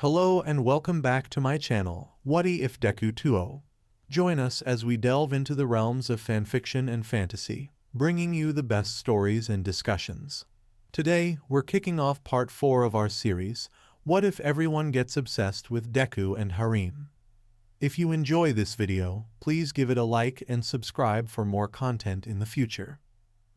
Hello and welcome back to my channel, What If Deku 2.0. Join us as we delve into the realms of fanfiction and fantasy, bringing you the best stories and discussions. Today, we're kicking off part 4 of our series, What If Everyone Gets Obsessed with Deku and Harem? If you enjoy this video, please give it a like and subscribe for more content in the future.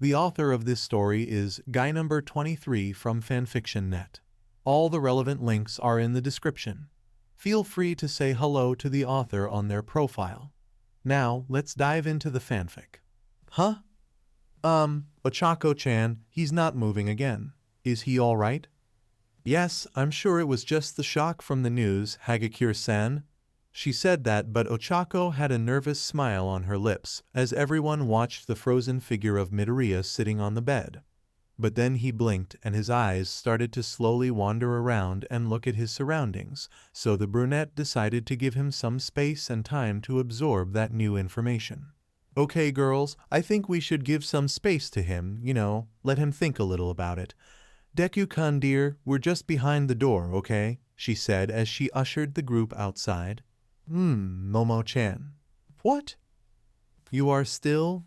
The author of this story is Guy number 23 from FanfictionNet. All the relevant links are in the description. Feel free to say hello to the author on their profile. Now, let's dive into the fanfic. Huh? Ochako-chan, he's not moving again. Is he alright? Yes, I'm sure it was just the shock from the news, Hagakure-san. She said that, but Ochako had a nervous smile on her lips as everyone watched the frozen figure of Midoriya sitting on the bed. But then he blinked and his eyes started to slowly wander around and look at his surroundings, so the brunette decided to give him some space and time to absorb that new information. Okay girls, I think we should give some space to him, let him think a little about it. Deku-kun dear, we're just behind the door, okay? She said as she ushered the group outside. Momo-chan. What? You are still,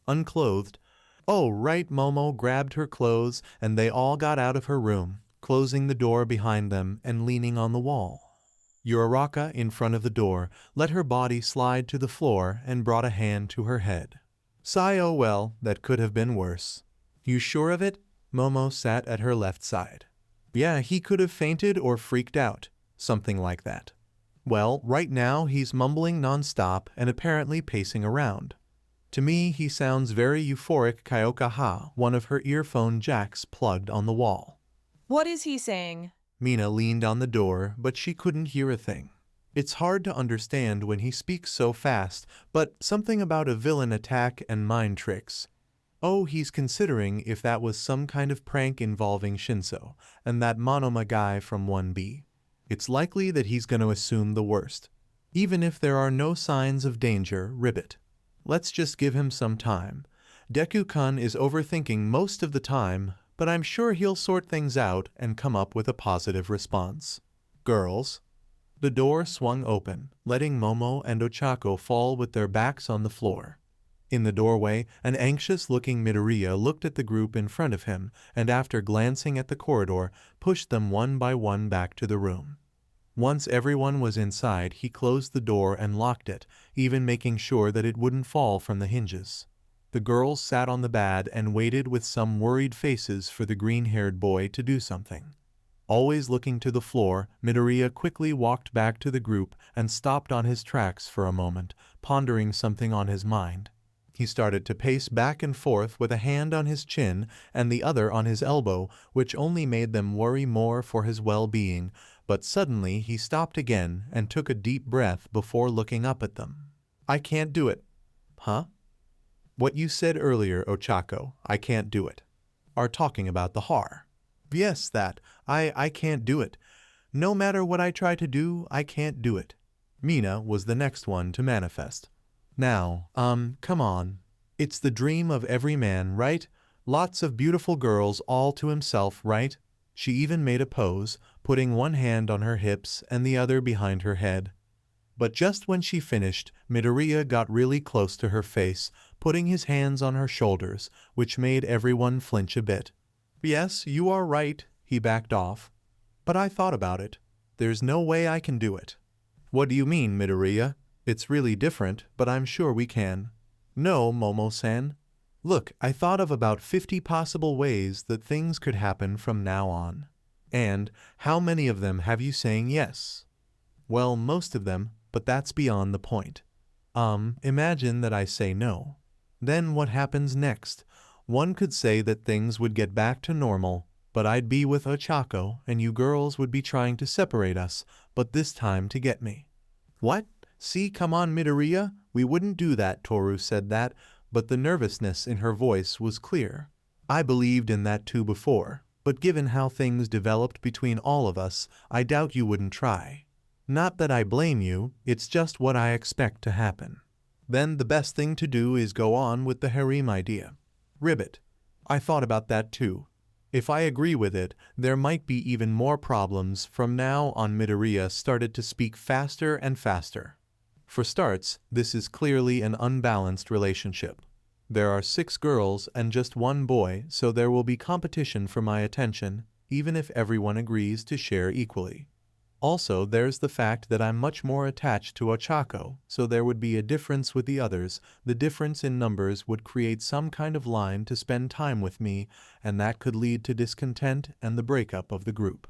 unclothed? Oh, right, Momo grabbed her clothes and they all got out of her room, closing the door behind them and leaning on the wall. Uraraka, in front of the door, let her body slide to the floor and brought a hand to her head. Sigh, oh well, that could have been worse. You sure of it? Momo sat at her left side. Yeah, he could have fainted or freaked out, something like that. Well, right now he's mumbling non-stop and apparently pacing around. To me, he sounds very euphoric. Kyoka ha, one of her earphone jacks plugged on the wall. What is he saying? Mina leaned on the door, but she couldn't hear a thing. It's hard to understand when he speaks so fast, but something about a villain attack and mind tricks. Oh, he's considering if that was some kind of prank involving Shinso and that Monoma guy from 1B. It's likely that he's going to assume the worst. Even if there are no signs of danger, ribbit. Let's just give him some time. Deku-kun is overthinking most of the time, but I'm sure he'll sort things out and come up with a positive response. Girls. The door swung open, letting Momo and Ochako fall with their backs on the floor. In the doorway, an anxious-looking Midoriya looked at the group in front of him and after glancing at the corridor, pushed them one by one back to the room. Once everyone was inside, he closed the door and locked it, even making sure that it wouldn't fall from the hinges. The girls sat on the bed and waited with some worried faces for the green-haired boy to do something. Always looking to the floor, Midoriya quickly walked back to the group and stopped on his tracks for a moment, pondering something on his mind. He started to pace back and forth with a hand on his chin and the other on his elbow, which only made them worry more for his well-being, but suddenly he stopped again and took a deep breath before looking up at them. I can't do it. Huh? What you said earlier, Ochako, I can't do it. Are talking about the har. Yes, that. I can't do it. No matter what I try to do, I can't do it. Mina was the next one to manifest. Now, come on. It's the dream of every man, right? Lots of beautiful girls all to himself, right? She even made a pose, putting one hand on her hips and the other behind her head. But just when she finished, Midoriya got really close to her face, putting his hands on her shoulders, which made everyone flinch a bit. Yes, you are right, he backed off. But I thought about it. There's no way I can do it. What do you mean, Midoriya? It's really different, but I'm sure we can. No, Momo-san. Look, I thought of about 50 possible ways that things could happen from now on. And how many of them have you saying yes? Well, most of them, but that's beyond the point. Imagine that I say no. Then what happens next? One could say that things would get back to normal, but I'd be with Ochako and you girls would be trying to separate us, but this time to get me. What? See, come on, Midoriya, we wouldn't do that. Toru said that, but the nervousness in her voice was clear. I believed in that too before, but given how things developed between all of us, I doubt you wouldn't try. Not that I blame you, it's just what I expect to happen. Then the best thing to do is go on with the harem idea. Ribbit. I thought about that too. If I agree with it, there might be even more problems. From now on, Midoriya started to speak faster and faster. For starts, this is clearly an unbalanced relationship. There are 6 girls and just 1 boy, so there will be competition for my attention, even if everyone agrees to share equally. Also, there's the fact that I'm much more attached to Ochako, so there would be a difference with the others. The difference in numbers would create some kind of line to spend time with me, and that could lead to discontent and the breakup of the group.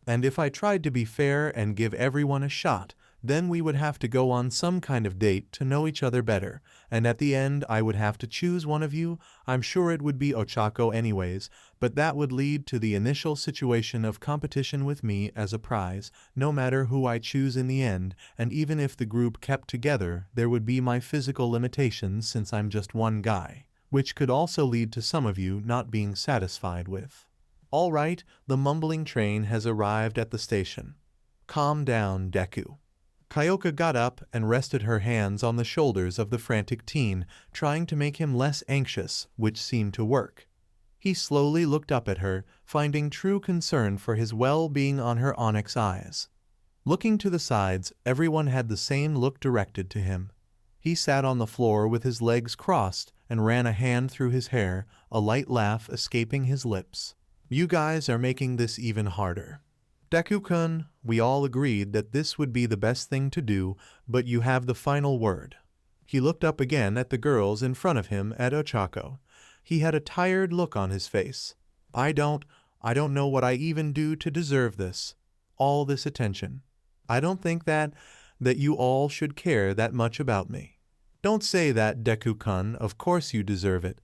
And if I tried to be fair and give everyone a shot, then we would have to go on some kind of date to know each other better, and at the end I would have to choose one of you. I'm sure it would be Ochako anyways, but that would lead to the initial situation of competition with me as a prize, no matter who I choose in the end, and even if the group kept together, there would be my physical limitations since I'm just one guy, which could also lead to some of you not being satisfied with. All right, the mumbling train has arrived at the station. Calm down, Deku. Kyoka got up and rested her hands on the shoulders of the frantic teen, trying to make him less anxious, which seemed to work. He slowly looked up at her, finding true concern for his well-being on her onyx eyes. Looking to the sides, everyone had the same look directed to him. He sat on the floor with his legs crossed and ran a hand through his hair, a light laugh escaping his lips. You guys are making this even harder. Deku-kun, we all agreed that this would be the best thing to do, but you have the final word. He looked up again at the girls in front of him at Ochako. He had a tired look on his face. I don't know what I even do to deserve this. All this attention. I don't think that you all should care that much about me. Don't say that, Deku-kun, of course you deserve it.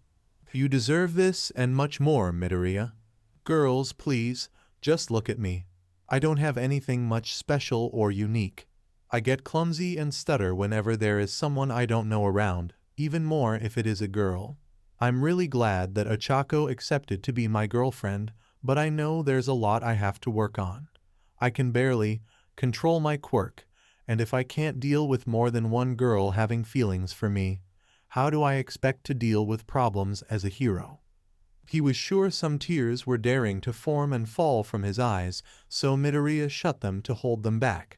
You deserve this and much more, Midoriya. Girls, please, just look at me. I don't have anything much special or unique. I get clumsy and stutter whenever there is someone I don't know around, even more if it is a girl. I'm really glad that Ochako accepted to be my girlfriend, but I know there's a lot I have to work on. I can barely control my quirk, and if I can't deal with more than one girl having feelings for me, how do I expect to deal with problems as a hero? He was sure some tears were daring to form and fall from his eyes, so Midoriya shut them to hold them back.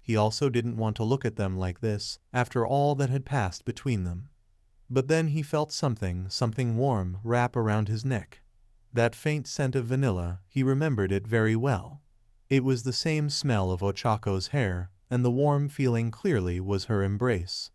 He also didn't want to look at them like this, after all that had passed between them. But then he felt something warm wrap around his neck. That faint scent of vanilla, he remembered it very well. It was the same smell of Ochako's hair, and the warm feeling clearly was her embrace.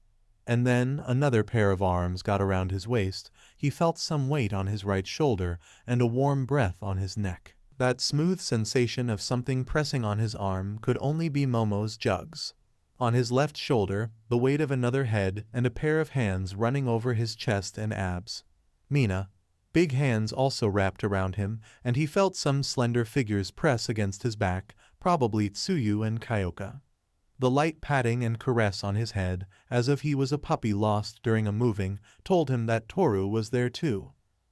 And then another pair of arms got around his waist. He felt some weight on his right shoulder and a warm breath on his neck. That smooth sensation of something pressing on his arm could only be Momo's jugs. On his left shoulder, the weight of another head and a pair of hands running over his chest and abs. Mina. Big hands also wrapped around him, and he felt some slender figures press against his back, probably Tsuyu and Kyoka. The light patting and caress on his head, as if he was a puppy lost during a moving, told him that Toru was there too.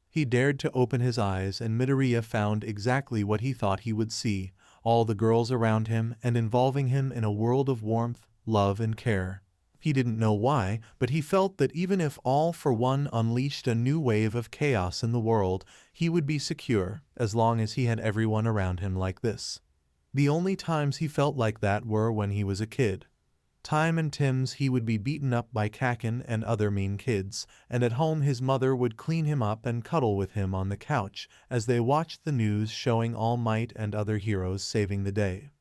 He dared to open his eyes, and Midoriya found exactly what he thought he would see, all the girls around him and involving him in a world of warmth, love and care. He didn't know why, but he felt that even if All for One unleashed a new wave of chaos in the world, he would be secure, as long as he had everyone around him like this. The only times he felt like that were when he was a kid. Time and Tim's he would be beaten up by Kakin and other mean kids, and at home his mother would clean him up and cuddle with him on the couch as they watched the news showing All Might and other heroes saving the day.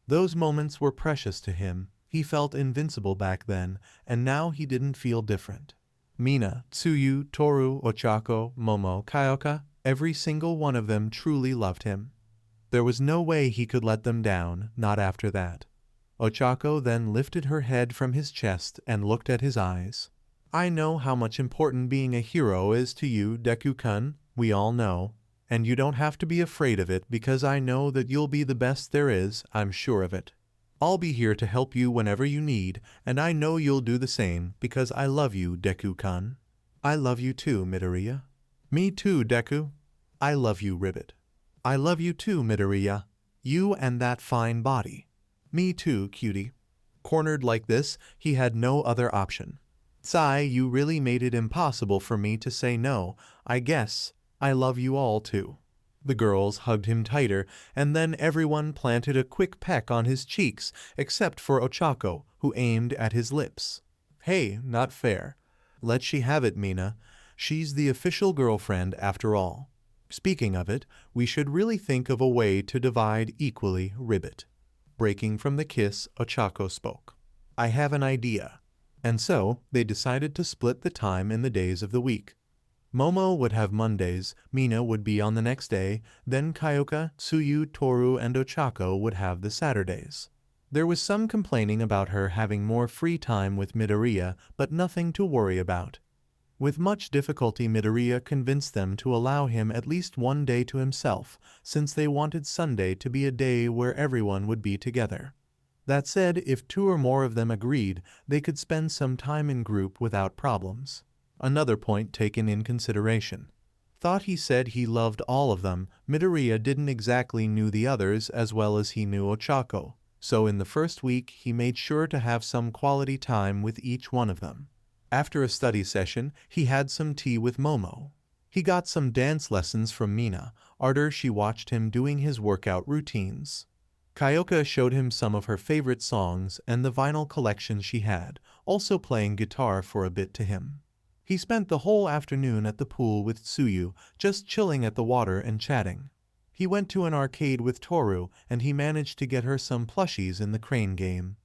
Those moments were precious to him. He felt invincible back then, and now he didn't feel different. Mina, Tsuyu, Toru, Ochako, Momo, Kyoka, every single one of them truly loved him. There was no way he could let them down, not after that. Ochako then lifted her head from his chest and looked at his eyes. I know how much important being a hero is to you, Deku-kun, we all know. And you don't have to be afraid of it because I know that you'll be the best there is, I'm sure of it. I'll be here to help you whenever you need, and I know you'll do the same because I love you, Deku-kun. I love you too, Midoriya. Me too, Deku. I love you, Ribbit. I love you too, Midoriya. You and that fine body. Me too, cutie. Cornered like this, he had no other option. Sai, you really made it impossible for me to say no. I guess I love you all too. The girls hugged him tighter, and then everyone planted a quick peck on his cheeks, except for Ochako, who aimed at his lips. Hey, not fair. Let she have it, Mina. She's the official girlfriend after all. Speaking of it, we should really think of a way to divide equally ribbit. Breaking from the kiss, Ochako spoke. I have an idea. And so, they decided to split the time in the days of the week. Momo would have Mondays, Mina would be on the next day, then Kyoka, Tsuyu, Toru, and Ochako would have the Saturdays. There was some complaining about her having more free time with Midoriya, but nothing to worry about. With much difficulty, Midoriya convinced them to allow him at least one day to himself, since they wanted Sunday to be a day where everyone would be together. That said, if 2 or more of them agreed, they could spend some time in group without problems. Another point taken in consideration. Thought he said he loved all of them, Midoriya didn't exactly knew the others as well as he knew Ochako, so in the first week he made sure to have some quality time with each one of them. After a study session, he had some tea with Momo. He got some dance lessons from Mina, after she watched him doing his workout routines. Kyoka showed him some of her favorite songs and the vinyl collection she had, also playing guitar for a bit to him. He spent the whole afternoon at the pool with Tsuyu, just chilling at the water and chatting. He went to an arcade with Toru, and he managed to get her some plushies in the crane game.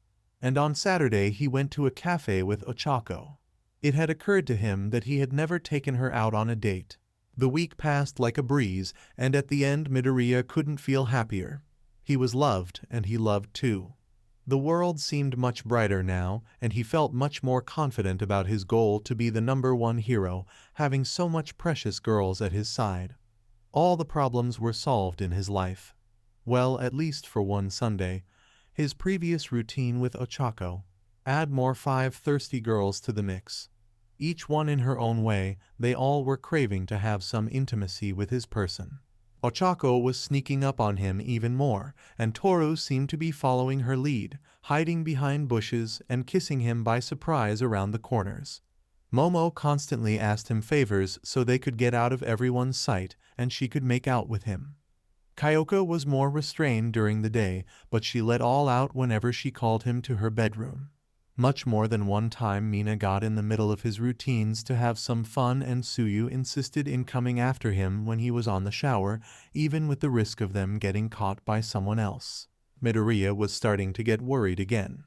And on Saturday he went to a cafe with Ochako. It had occurred to him that he had never taken her out on a date. The week passed like a breeze, and at the end Midoriya couldn't feel happier. He was loved, and he loved too. The world seemed much brighter now, and he felt much more confident about his goal to be the #1 hero, having so much precious girls at his side. All the problems were solved in his life. Well, at least for one Sunday. His previous routine with Ochako. Add more 5 thirsty girls to the mix. Each one in her own way, they all were craving to have some intimacy with his person. Ochako was sneaking up on him even more, and Toru seemed to be following her lead, hiding behind bushes and kissing him by surprise around the corners. Momo constantly asked him favors so they could get out of everyone's sight and she could make out with him. Kyoka was more restrained during the day, but she let all out whenever she called him to her bedroom. Much more than one time Mina got in the middle of his routines to have some fun, and Tsuyu insisted in coming after him when he was on the shower, even with the risk of them getting caught by someone else. Midoriya was starting to get worried again.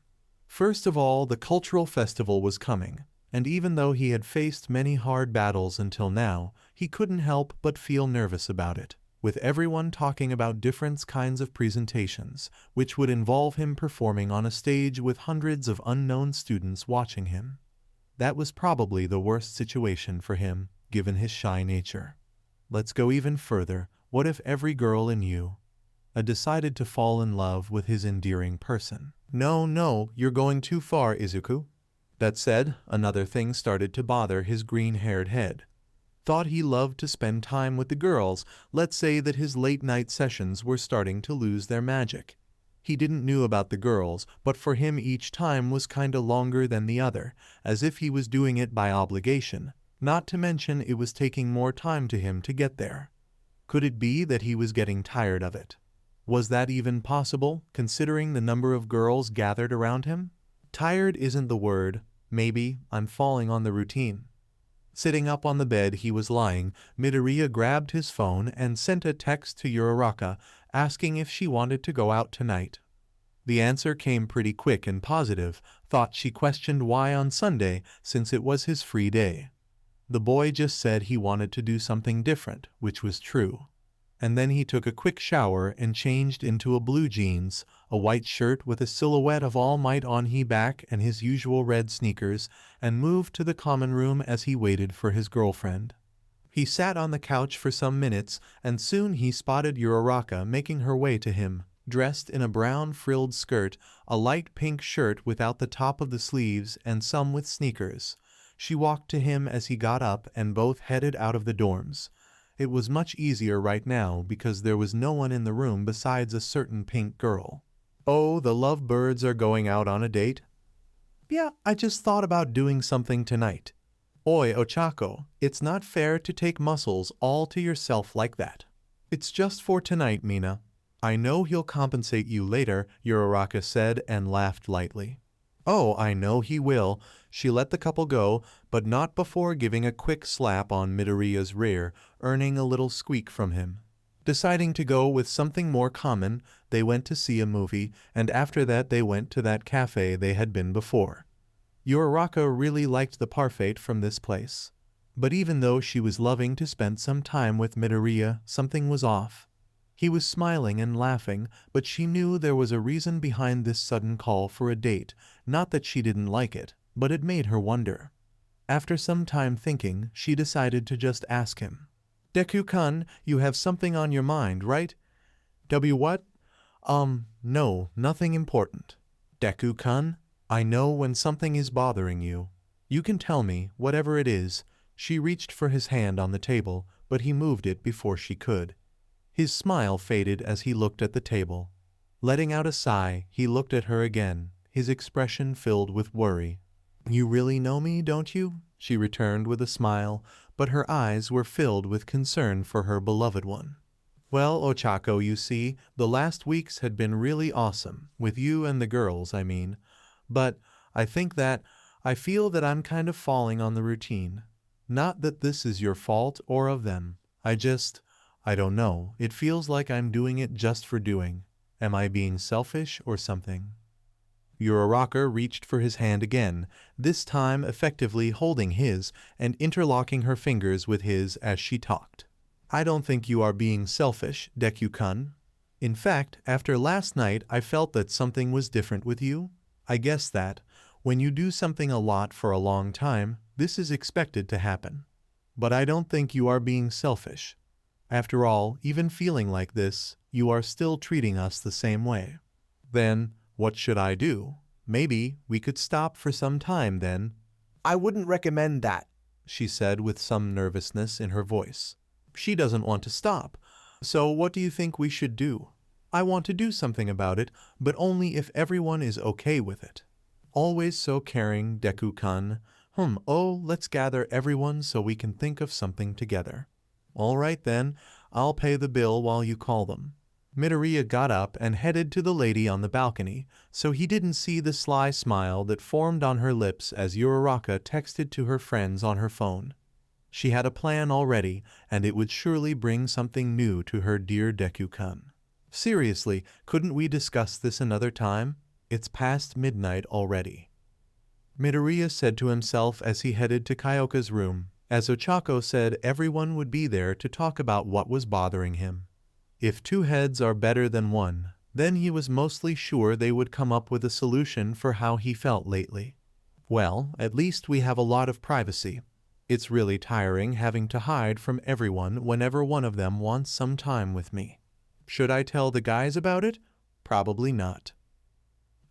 First of all, the cultural festival was coming, and even though he had faced many hard battles until now, he couldn't help but feel nervous about it, with everyone talking about different kinds of presentations, which would involve him performing on a stage with hundreds of unknown students watching him. That was probably the worst situation for him, given his shy nature. Let's go even further. What if every girl in you decided to fall in love with his endearing person? No, you're going too far, Izuku. That said, another thing started to bother his green-haired head. Thought he loved to spend time with the girls. Let's say that his late-night sessions were starting to lose their magic. He didn't knew about the girls, but for him each time was kinda longer than the other, as if he was doing it by obligation, not to mention it was taking more time to him to get there. Could it be that he was getting tired of it? Was that even possible, considering the number of girls gathered around him? Tired isn't the word. Maybe I'm falling on the routine. Sitting up on the bed he was lying, Midoriya grabbed his phone and sent a text to Uraraka asking if she wanted to go out tonight. The answer came pretty quick and positive. Thought she questioned why on Sunday, since it was his free day. The boy just said he wanted to do something different, which was true. And then he took a quick shower and changed into a blue jeans, a white shirt with a silhouette of All Might on his back and his usual red sneakers, and moved to the common room as he waited for his girlfriend. He sat on the couch for some minutes, and soon he spotted Uraraka making her way to him, dressed in a brown frilled skirt, a light pink shirt without the top of the sleeves, and some with sneakers. She walked to him as he got up and both headed out of the dorms. It was much easier right now because there was no one in the room besides a certain pink girl. Oh, the lovebirds are going out on a date? Yeah, I just thought about doing something tonight. Oi, Ochako, it's not fair to take muscles all to yourself like that. It's just for tonight, Mina. I know he'll compensate you later, Uraraka said and laughed lightly. Oh, I know he will. She let the couple go, but not before giving a quick slap on Midoriya's rear, earning a little squeak from him. Deciding to go with something more common, they went to see a movie, and after that they went to that cafe they had been before. Uraraka really liked the parfait from this place. But even though she was loving to spend some time with Midoriya, something was off. He was smiling and laughing, but she knew there was a reason behind this sudden call for a date, not that she didn't like it, but it made her wonder. After some time thinking, she decided to just ask him. Deku-kun, you have something on your mind, right? What? No, nothing important. Deku-kun, I know when something is bothering you. You can tell me, whatever it is. She reached for his hand on the table, but he moved it before she could. His smile faded as he looked at the table. Letting out a sigh, he looked at her again, his expression filled with worry. You really know me, don't you? She returned with a smile, but her eyes were filled with concern for her beloved one. Well, Ochako, you see, the last weeks had been really awesome, with you and the girls, I mean. But I feel that I'm kind of falling on the routine. Not that this is your fault or of them. I don't know. It feels like I'm doing it just for doing. Am I being selfish or something? Uraraka reached for his hand again, this time effectively holding his and interlocking her fingers with his as she talked. I don't think you are being selfish, Deku-kun. In fact, after last night I felt that something was different with you. I guess that, when you do something a lot for a long time, this is expected to happen. But I don't think you are being selfish. After all, even feeling like this, you are still treating us the same way. Then, what should I do? Maybe we could stop for some time then. I wouldn't recommend that, she said with some nervousness in her voice. She doesn't want to stop. So what do you think we should do? I want to do something about it, but only if everyone is okay with it. Always so caring, Deku-kun. Let's gather everyone so we can think of something together. All right then, I'll pay the bill while you call them. Midoriya got up and headed to the lady on the balcony, so he didn't see the sly smile that formed on her lips as Uraraka texted to her friends on her phone. She had a plan already, and it would surely bring something new to her dear Deku-kun. Seriously, couldn't we discuss this another time? It's past midnight already. Midoriya said to himself as he headed to Kyoka's room, as Ochako said everyone would be there to talk about what was bothering him. If two heads are better than one, then he was mostly sure they would come up with a solution for how he felt lately. Well, at least we have a lot of privacy. It's really tiring having to hide from everyone whenever one of them wants some time with me. Should I tell the guys about it? Probably not.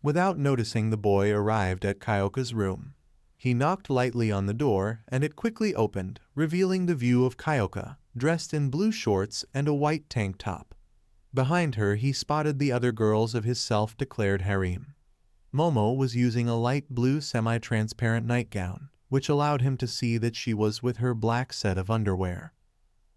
Without noticing, the boy arrived at Kyoka's room. He knocked lightly on the door, and it quickly opened, revealing the view of Kyoka, dressed in blue shorts and a white tank top. Behind her he spotted the other girls of his self-declared harem. Momo was using a light blue semi-transparent nightgown, which allowed him to see that she was with her black set of underwear.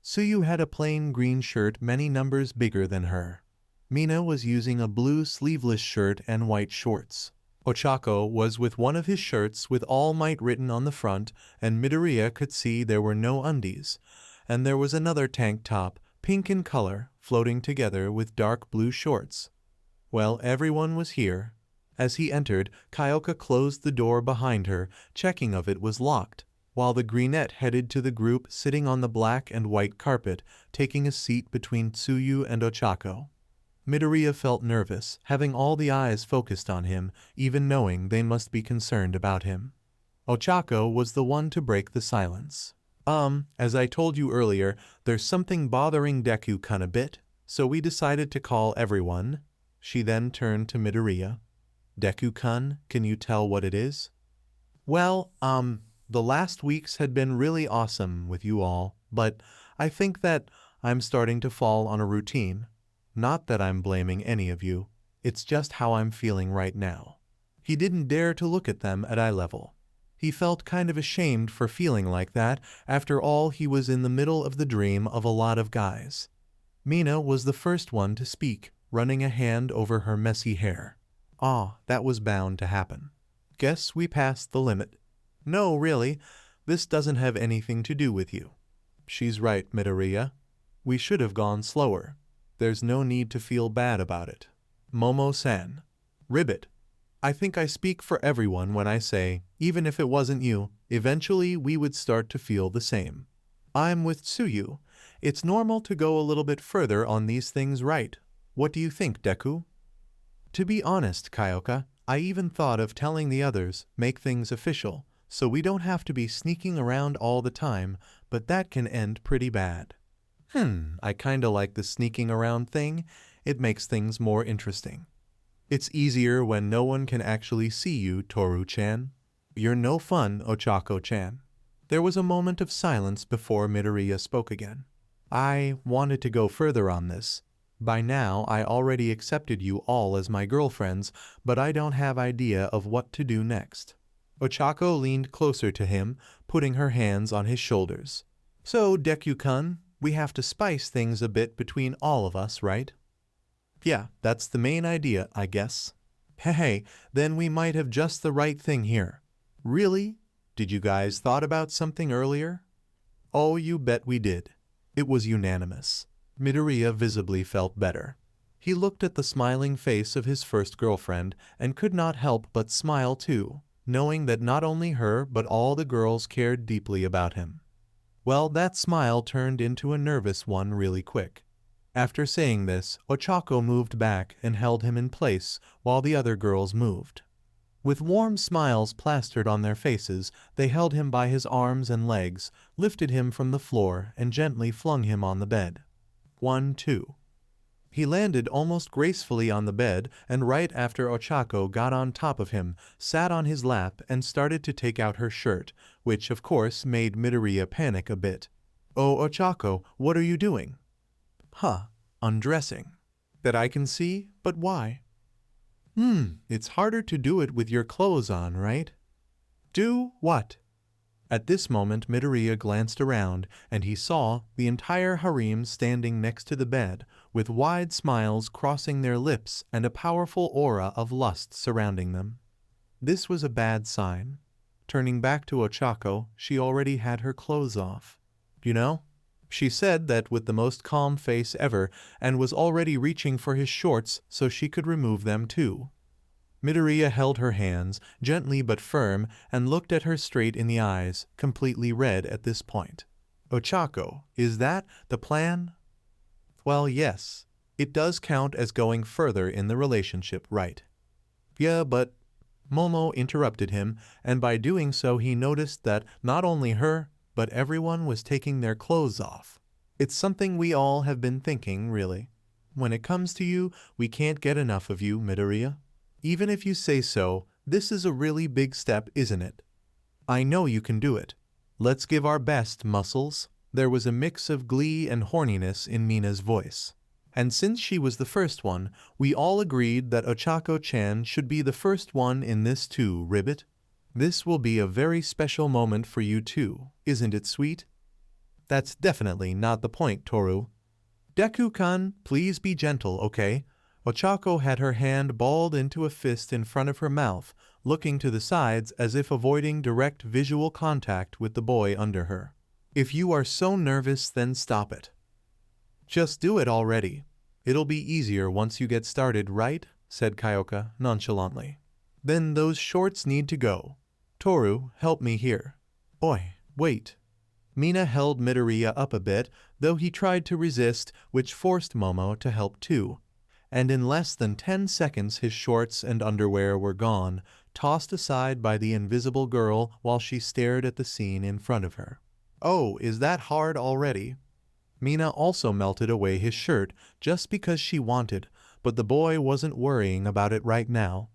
Tsuyu had a plain green shirt many numbers bigger than her. Mina was using a blue sleeveless shirt and white shorts. Ochako was with one of his shirts with All Might written on the front, and Midoriya could see there were no undies, and there was another tank top, pink in color, floating together with dark blue shorts. Well, everyone was here. As he entered, Kyoka closed the door behind her, checking if it was locked, while the greenette headed to the group sitting on the black and white carpet, taking a seat between Tsuyu and Ochako. Midoriya felt nervous, having all the eyes focused on him, even knowing they must be concerned about him. Ochako was the one to break the silence. As I told you earlier, there's something bothering Deku-kun a bit, so we decided to call everyone. She then turned to Midoriya. Deku-kun, can you tell what it is? Well, the last weeks had been really awesome with you all, but I think that I'm starting to fall on a routine. Not that I'm blaming any of you, it's just how I'm feeling right now. He didn't dare to look at them at eye level. He felt kind of ashamed for feeling like that. After all, he was in the middle of the dream of a lot of guys. Mina was the first one to speak, running a hand over her messy hair. Ah, that was bound to happen. Guess we passed the limit. No, really, this doesn't have anything to do with you. She's right, Midoriya. We should have gone slower. There's no need to feel bad about it. Momo-san. Ribbit. I think I speak for everyone when I say, even if it wasn't you, eventually we would start to feel the same. I'm with Tsuyu. It's normal to go a little bit further on these things, right? What do you think, Deku? To be honest, Kyoka, I even thought of telling the others, make things official, so we don't have to be sneaking around all the time, but that can end pretty bad. I kinda like the sneaking around thing. It makes things more interesting. It's easier when no one can actually see you, Toru-chan. You're no fun, Ochako-chan. There was a moment of silence before Midoriya spoke again. I wanted to go further on this. By now, I already accepted you all as my girlfriends, but I don't have idea of what to do next. Ochako leaned closer to him, putting her hands on his shoulders. So, Deku-kun, we have to spice things a bit between all of us, right? Yeah, that's the main idea, I guess. Hey, then we might have just the right thing here. Really? Did you guys thought about something earlier? Oh, you bet we did. It was unanimous. Midoriya visibly felt better. He looked at the smiling face of his first girlfriend and could not help but smile too, knowing that not only her but all the girls cared deeply about him. Well, that smile turned into a nervous one really quick. After saying this, Ochako moved back and held him in place while the other girls moved. With warm smiles plastered on their faces, they held him by his arms and legs, lifted him from the floor, and gently flung him on the bed. 1, 2. He landed almost gracefully on the bed, and right after Ochako got on top of him, sat on his lap and started to take out her shirt, which of course made Midoriya panic a bit. Oh, Ochako, what are you doing? Undressing. That I can see, but why? It's harder to do it with your clothes on, right? Do what? At this moment Midoriya glanced around, and he saw the entire harem standing next to the bed, with wide smiles crossing their lips and a powerful aura of lust surrounding them. This was a bad sign. Turning back to Ochako, she already had her clothes off. You know? She said that with the most calm face ever, and was already reaching for his shorts so she could remove them too. Midoriya held her hands, gently but firm, and looked at her straight in the eyes, completely red at this point. Ochako, is that the plan? Well, yes. It does count as going further in the relationship, right? Yeah, but... Momo interrupted him, and by doing so he noticed that not only her, but everyone was taking their clothes off. It's something we all have been thinking, really. When it comes to you, we can't get enough of you, Midoriya. Even if you say so, this is a really big step, isn't it? I know you can do it. Let's give our best, Muscles. There was a mix of glee and horniness in Mina's voice. And since she was the first one, we all agreed that Ochako-chan should be the first one in this too, Ribbit. This will be a very special moment for you too, isn't it sweet? That's definitely not the point, Toru. Deku-kun, please be gentle, okay? Ochako had her hand balled into a fist in front of her mouth, looking to the sides as if avoiding direct visual contact with the boy under her. If you are so nervous, then stop it. Just do it already. It'll be easier once you get started, right? Said Kyoka nonchalantly. Then those shorts need to go. Toru, help me here. Oi, wait. Mina held Midoriya up a bit, though he tried to resist, which forced Momo to help too. And in less than 10 seconds his shorts and underwear were gone, tossed aside by the invisible girl while she stared at the scene in front of her. Oh, is that hard already? Mina also melted away his shirt just because she wanted, but the boy wasn't worrying about it right now.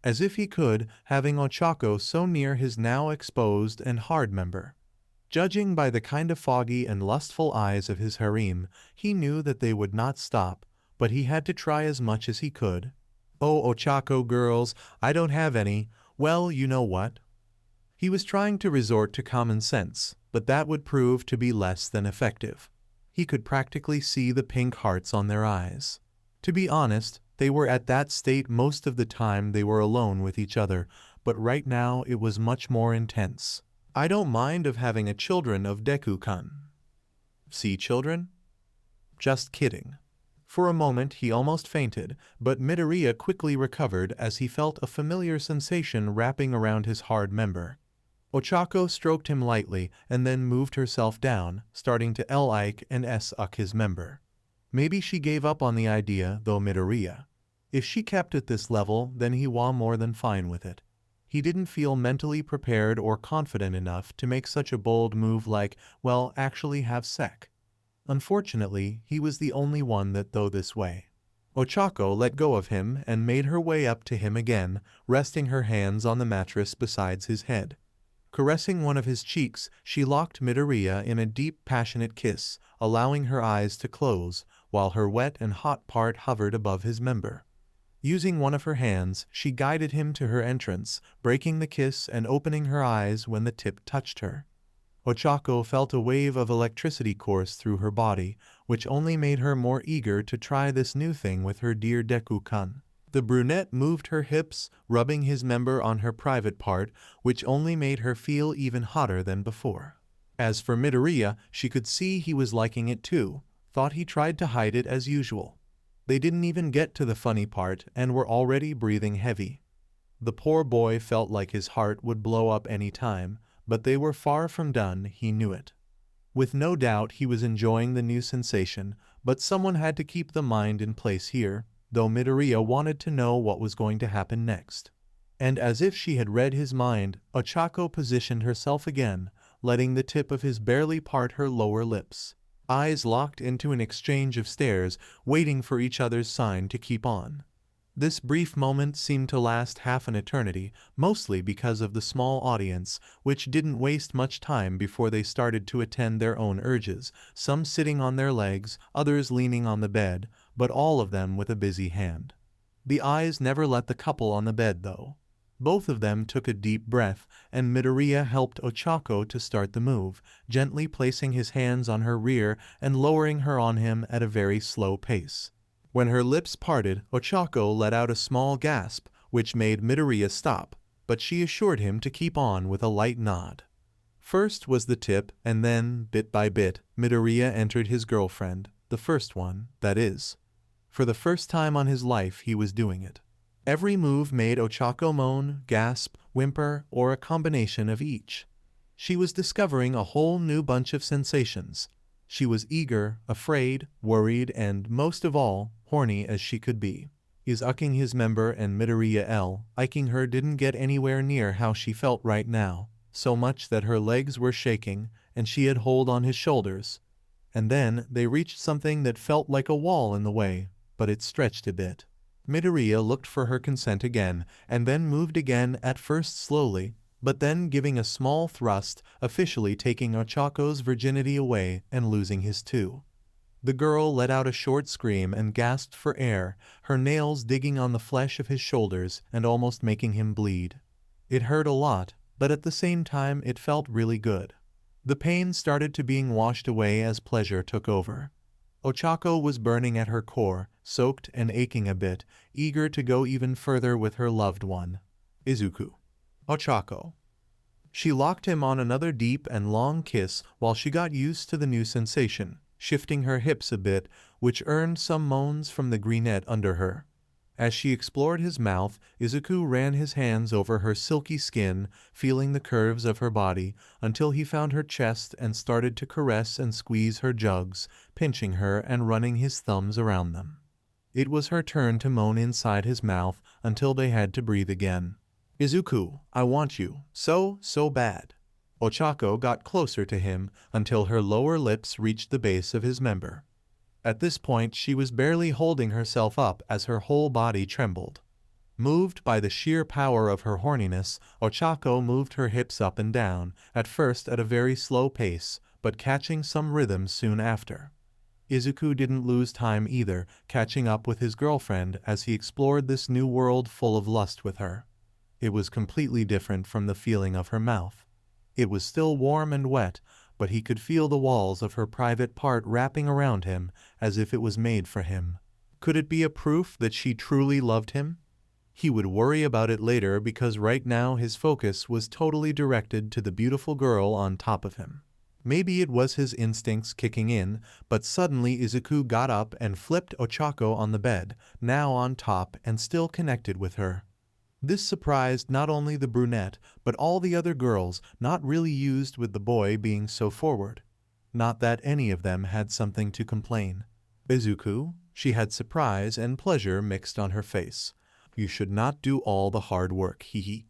As if he could, having Ochako so near his now exposed and hard member. Judging by the kind of foggy and lustful eyes of his harem, he knew that they would not stop, but he had to try as much as he could. Oh, Ochako girls, I don't have any. Well, you know what? He was trying to resort to common sense, but that would prove to be less than effective. He could practically see the pink hearts on their eyes. To be honest, they were at that state most of the time they were alone with each other, but right now it was much more intense. I don't mind of having a children of Deku-kun. See children? Just kidding. For a moment he almost fainted, but Midoriya quickly recovered as he felt a familiar sensation wrapping around his hard member. Ochako stroked him lightly and then moved herself down, starting to L-ike and S-uck his member. Maybe she gave up on the idea, though Midoriya. If she kept at this level, then he was more than fine with it. He didn't feel mentally prepared or confident enough to make such a bold move like, well, actually have sex. Unfortunately, he was the only one that thought this way. Ochako let go of him and made her way up to him again, resting her hands on the mattress beside his head. Caressing one of his cheeks, she locked Midoriya in a deep, passionate kiss, allowing her eyes to close, while her wet and hot part hovered above his member. Using one of her hands, she guided him to her entrance, breaking the kiss and opening her eyes when the tip touched her. Ochako felt a wave of electricity course through her body, which only made her more eager to try this new thing with her dear Deku-kun. The brunette moved her hips, rubbing his member on her private part, which only made her feel even hotter than before. As for Midoriya, she could see he was liking it too, thought he tried to hide it as usual. They didn't even get to the funny part and were already breathing heavy. The poor boy felt like his heart would blow up any time, but they were far from done, he knew it. With no doubt he was enjoying the new sensation, but someone had to keep the mind in place here, though Midoriya wanted to know what was going to happen next. And as if she had read his mind, Ochako positioned herself again, letting the tip of his barely part her lower lips. Eyes locked into an exchange of stares, waiting for each other's sign to keep on. This brief moment seemed to last half an eternity, mostly because of the small audience, which didn't waste much time before they started to attend their own urges, some sitting on their legs, others leaning on the bed, but all of them with a busy hand. The eyes never left the couple on the bed though. Both of them took a deep breath, and Midoriya helped Ochako to start the move, gently placing his hands on her rear and lowering her on him at a very slow pace. When her lips parted, Ochako let out a small gasp, which made Midoriya stop, but she assured him to keep on with a light nod. First was the tip, and then, bit by bit, Midoriya entered his girlfriend, the first one, that is. For the first time on his life he was doing it. Every move made Ochako moan, gasp, whimper, or a combination of each. She was discovering a whole new bunch of sensations. She was eager, afraid, worried, and, most of all, horny as she could be. Izuku his member and Midoriya L-iking her didn't get anywhere near how she felt right now, so much that her legs were shaking, and she had hold on his shoulders. And then they reached something that felt like a wall in the way, but it stretched a bit. Midoriya looked for her consent again, and then moved again, at first slowly, but then giving a small thrust, officially taking Ochako's virginity away and losing his too. The girl let out a short scream and gasped for air, her nails digging on the flesh of his shoulders and almost making him bleed. It hurt a lot, but at the same time it felt really good. The pain started to being washed away as pleasure took over. Ochako was burning at her core, soaked and aching a bit, eager to go even further with her loved one. Izuku. Ochako. She locked him on another deep and long kiss while she got used to the new sensation, shifting her hips a bit, which earned some moans from the greenette under her. As she explored his mouth, Izuku ran his hands over her silky skin, feeling the curves of her body, until he found her chest and started to caress and squeeze her jugs, pinching her and running his thumbs around them. It was her turn to moan inside his mouth until they had to breathe again. Izuku, I want you, so bad. Ochako got closer to him until her lower lips reached the base of his member. At this point she was barely holding herself up as her whole body trembled. Moved by the sheer power of her horniness, Ochako moved her hips up and down, at first at a very slow pace, but catching some rhythm soon after. Izuku didn't lose time either, catching up with his girlfriend as he explored this new world full of lust with her. It was completely different from the feeling of her mouth. It was still warm and wet, but he could feel the walls of her private part wrapping around him as if it was made for him. Could it be a proof that she truly loved him? He would worry about it later because right now his focus was totally directed to the beautiful girl on top of him. Maybe it was his instincts kicking in, but suddenly Izuku got up and flipped Ochako on the bed, now on top and still connected with her. This surprised not only the brunette, but all the other girls, not really used with the boy being so forward. Not that any of them had something to complain. Izuku, she had surprise and pleasure mixed on her face. You should not do all the hard work, hee.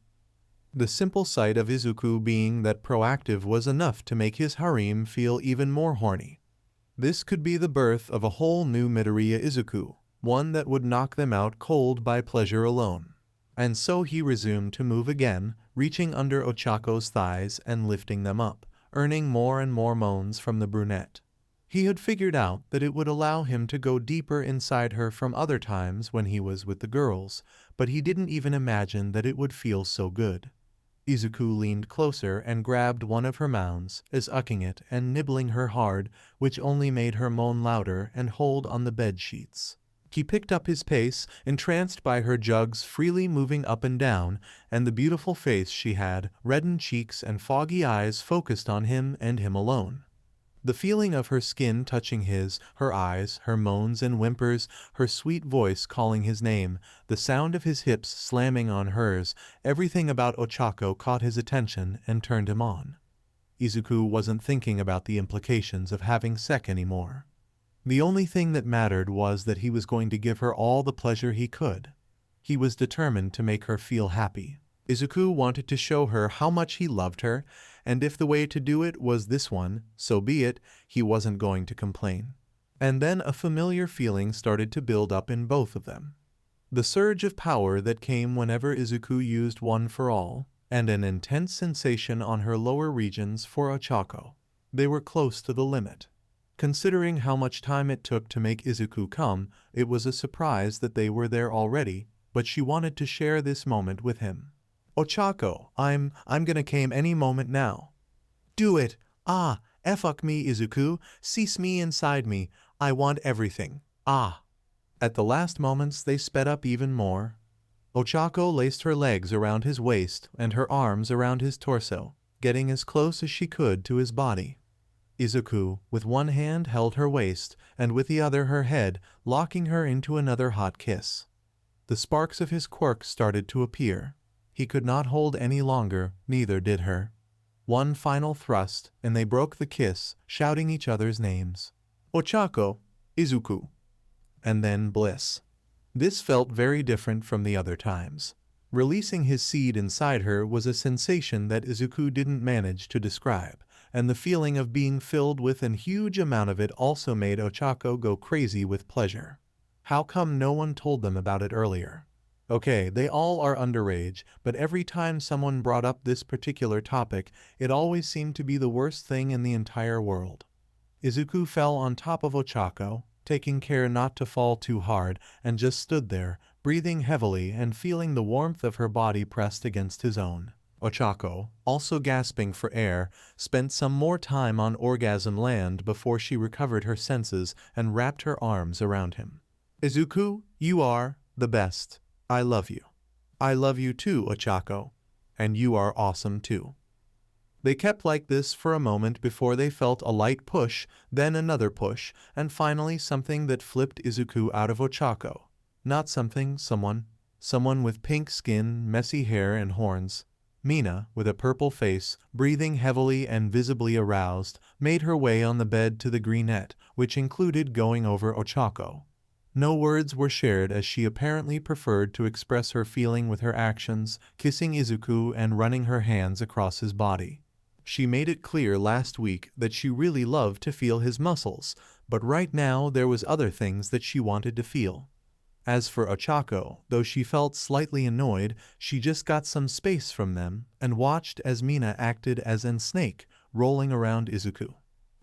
The simple sight of Izuku being that proactive was enough to make his harem feel even more horny. This could be the birth of a whole new Midoriya Izuku, one that would knock them out cold by pleasure alone. And so he resumed to move again, reaching under Ochako's thighs and lifting them up, earning more and more moans from the brunette. He had figured out that it would allow him to go deeper inside her from other times when he was with the girls, but he didn't even imagine that it would feel so good. Izuku leaned closer and grabbed one of her mounds, ucking it and nibbling her hard, which only made her moan louder and hold on the bed sheets. He picked up his pace, entranced by her jugs freely moving up and down, and the beautiful face she had, reddened cheeks and foggy eyes focused on him and him alone. The feeling of her skin touching his, her eyes, her moans and whimpers, her sweet voice calling his name, the sound of his hips slamming on hers, everything about Ochako caught his attention and turned him on. Izuku wasn't thinking about the implications of having sex anymore. The only thing that mattered was that he was going to give her all the pleasure he could. He was determined to make her feel happy. Izuku wanted to show her how much he loved her, and if the way to do it was this one, so be it, he wasn't going to complain. And then a familiar feeling started to build up in both of them. The surge of power that came whenever Izuku used one for all, and an intense sensation on her lower regions for Ochako. They were close to the limit. Considering how much time it took to make Izuku come, it was a surprise that they were there already, but she wanted to share this moment with him. Ochako, I'm gonna came any moment now. Do it! Ah, fuck me, Izuku, cease me inside me, I want everything, ah. At the last moments they sped up even more. Ochako laced her legs around his waist and her arms around his torso, getting as close as she could to his body. Izuku, with one hand held her waist, and with the other her head, locking her into another hot kiss. The sparks of his quirk started to appear. He could not hold any longer, neither did her. One final thrust, and they broke the kiss, shouting each other's names. Ochako, Izuku. And then bliss. This felt very different from the other times. Releasing his seed inside her was a sensation that Izuku didn't manage to describe, and the feeling of being filled with a huge amount of it also made Ochako go crazy with pleasure. How come no one told them about it earlier? Okay, they all are underage, but every time someone brought up this particular topic, it always seemed to be the worst thing in the entire world. Izuku fell on top of Ochako, taking care not to fall too hard, and just stood there, breathing heavily and feeling the warmth of her body pressed against his own. Ochako, also gasping for air, spent some more time on orgasm land before she recovered her senses and wrapped her arms around him. Izuku, you are the best. I love you. I love you too, Ochako. And you are awesome too. They kept like this for a moment before they felt a light push, then another push, and finally something that flipped Izuku out of Ochako. Not something, someone. Someone with pink skin, messy hair, and horns. Mina, with a purple face, breathing heavily and visibly aroused, made her way on the bed to the greenette, which included going over Ochako. No words were shared as she apparently preferred to express her feeling with her actions, kissing Izuku and running her hands across his body. She made it clear last week that she really loved to feel his muscles, but right now there was other things that she wanted to feel. As for Ochako, though she felt slightly annoyed, she just got some space from them and watched as Mina acted as an snake, rolling around Izuku.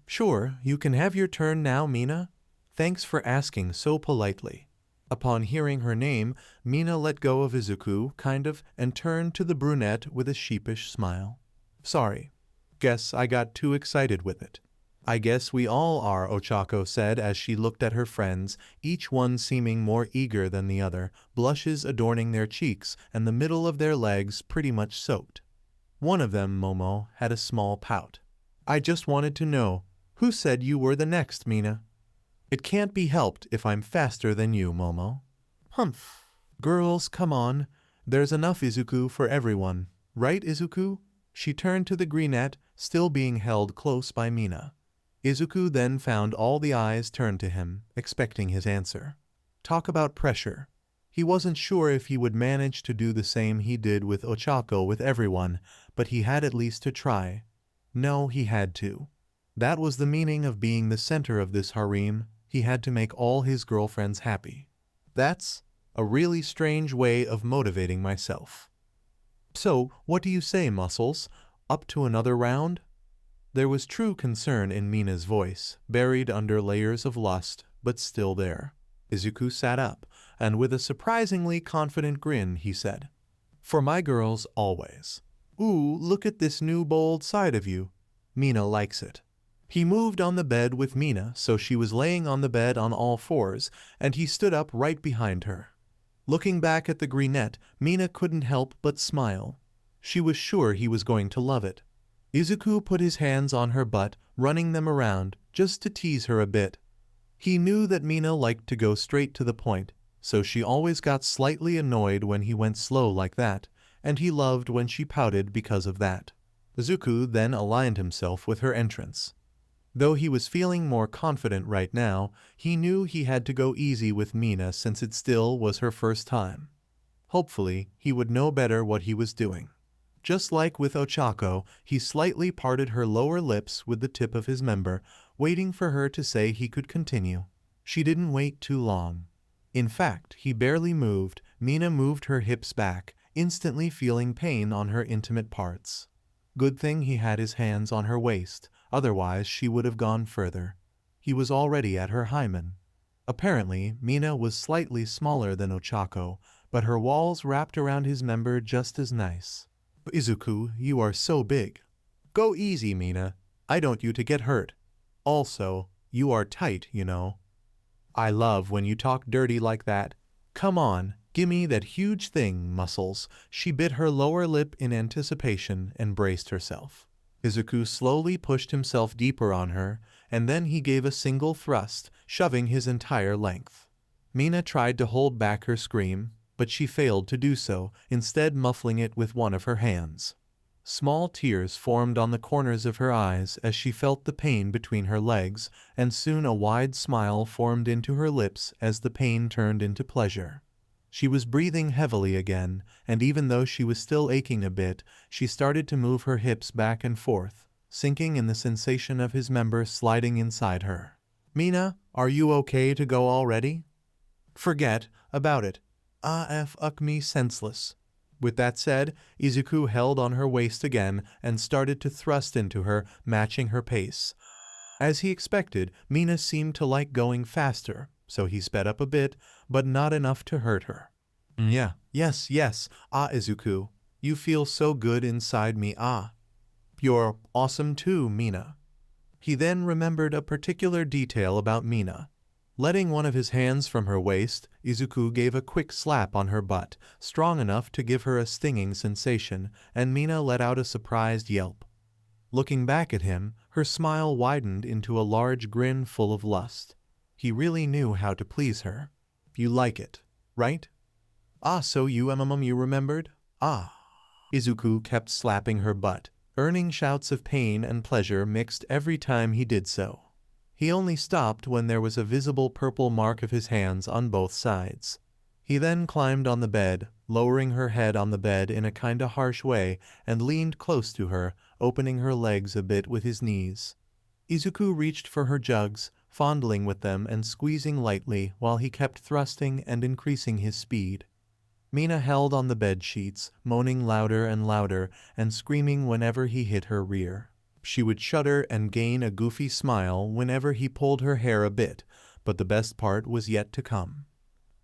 Sure, you can have your turn now, Mina. Thanks for asking so politely. Upon hearing her name, Mina let go of Izuku, kind of, and turned to the brunette with a sheepish smile. Sorry. Guess I got too excited with it. I guess we all are, Ochako said as she looked at her friends, each one seeming more eager than the other, blushes adorning their cheeks and the middle of their legs pretty much soaked. One of them, Momo, had a small pout. I just wanted to know, who said you were the next, Mina? It can't be helped if I'm faster than you, Momo. Humph. Girls, come on. There's enough Izuku for everyone. Right, Izuku? She turned to the greenette, still being held close by Mina. Izuku then found all the eyes turned to him, expecting his answer. Talk about pressure. He wasn't sure if he would manage to do the same he did with Ochako with everyone, but he had at least to try. No, he had to. That was the meaning of being the center of this harem. He had to make all his girlfriends happy. That's a really strange way of motivating myself. So, what do you say, Muscles? Up to another round? There was true concern in Mina's voice, buried under layers of lust, but still there. Izuku sat up, and with a surprisingly confident grin, he said, For my girls, always. Ooh, look at this new bold side of you. Mina likes it. He moved on the bed with Mina, so she was laying on the bed on all fours, and he stood up right behind her. Looking back at the greenette, Mina couldn't help but smile. She was sure he was going to love it. Izuku put his hands on her butt, running them around, just to tease her a bit. He knew that Mina liked to go straight to the point, so she always got slightly annoyed when he went slow like that, and he loved when she pouted because of that. Izuku then aligned himself with her entrance. Though he was feeling more confident right now, he knew he had to go easy with Mina since it still was her first time. Hopefully, he would know better what he was doing. Just like with Ochako, he slightly parted her lower lips with the tip of his member, waiting for her to say he could continue. She didn't wait too long. In fact, he barely moved. Mina moved her hips back, instantly feeling pain on her intimate parts. Good thing he had his hands on her waist, otherwise she would have gone further. He was already at her hymen. Apparently, Mina was slightly smaller than Ochako, but her walls wrapped around his member just as nice. Izuku, you are so big. Go easy, Mina. I don't you to get hurt. Also, you are tight, you know. I love when you talk dirty like that. Come on, gimme that huge thing, Muscles. She bit her lower lip in anticipation and braced herself. Izuku slowly pushed himself deeper on her, and then he gave a single thrust, shoving his entire length. Mina tried to hold back her scream, but she failed to do so, instead muffling it with one of her hands. Small tears formed on the corners of her eyes as she felt the pain between her legs, and soon a wide smile formed into her lips as the pain turned into pleasure. She was breathing heavily again, and even though she was still aching a bit, she started to move her hips back and forth, sinking in the sensation of his member sliding inside her. Mina, are you okay to go already? Forget about it. Fuck me senseless. With that said, Izuku held on her waist again and started to thrust into her, matching her pace. As he expected, Mina seemed to like going faster, so he sped up a bit, but not enough to hurt her. Yes. Izuku. You feel so good inside me, You're awesome too, Mina. He then remembered a particular detail about Mina. Letting one of his hands from her waist, Izuku gave a quick slap on her butt, strong enough to give her a stinging sensation, and Mina let out a surprised yelp. Looking back at him, her smile widened into a large grin full of lust. He really knew how to please her. You like it, right? So you remembered? Izuku kept slapping her butt, earning shouts of pain and pleasure mixed every time he did so. He only stopped when there was a visible purple mark of his hands on both sides. He then climbed on the bed, lowering her head on the bed in a kinda harsh way, and leaned close to her, opening her legs a bit with his knees. Izuku reached for her jugs, fondling with them and squeezing lightly while he kept thrusting and increasing his speed. Mina held on the bed sheets, moaning louder and louder and screaming whenever he hit her rear. She would shudder and gain a goofy smile whenever he pulled her hair a bit, but the best part was yet to come.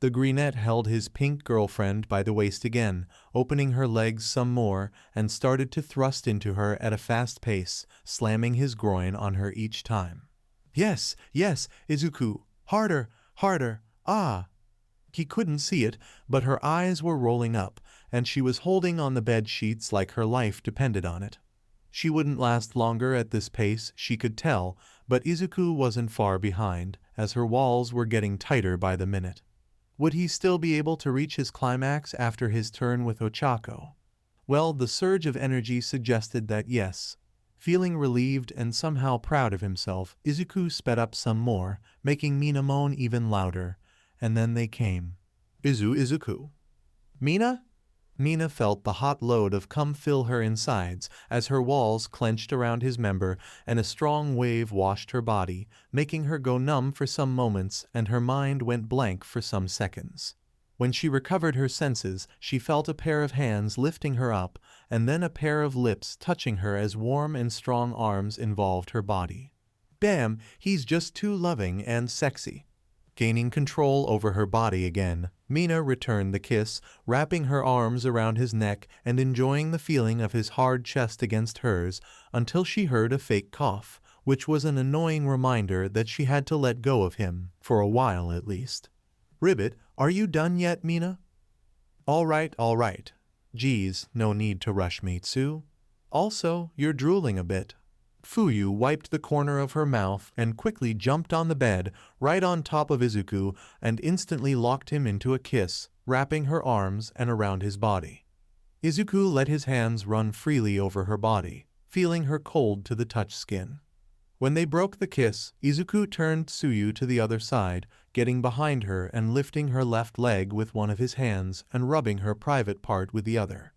The brunette held his pink girlfriend by the waist again, opening her legs some more, and started to thrust into her at a fast pace, slamming his groin on her each time. Yes, yes, Izuku, harder, harder, ah! He couldn't see it, but her eyes were rolling up, and she was holding on the bed sheets like her life depended on it. She wouldn't last longer at this pace, she could tell, but Izuku wasn't far behind, as her walls were getting tighter by the minute. Would he still be able to reach his climax after his turn with Ochako? Well, the surge of energy suggested that yes. Feeling relieved and somehow proud of himself, Izuku sped up some more, making Mina moan even louder. And then they came. Izuku. Mina? Mina felt the hot load of cum fill her insides as her walls clenched around his member and a strong wave washed her body, making her go numb for some moments and her mind went blank for some seconds. When she recovered her senses, she felt a pair of hands lifting her up and then a pair of lips touching her as warm and strong arms involved her body. Bam, he's just too loving and sexy. Gaining control over her body again, Mina returned the kiss, wrapping her arms around his neck and enjoying the feeling of his hard chest against hers until she heard a fake cough, which was an annoying reminder that she had to let go of him, for a while at least. Ribbit, are you done yet, Mina? All right. Geez, no need to rush me, Tsu. Also, you're drooling a bit. Tsuyu wiped the corner of her mouth and quickly jumped on the bed, right on top of Izuku, and instantly locked him into a kiss, wrapping her arms and around his body. Izuku let his hands run freely over her body, feeling her cold to the touch skin. When they broke the kiss, Izuku turned Tsuyu to the other side, getting behind her and lifting her left leg with one of his hands and rubbing her private part with the other.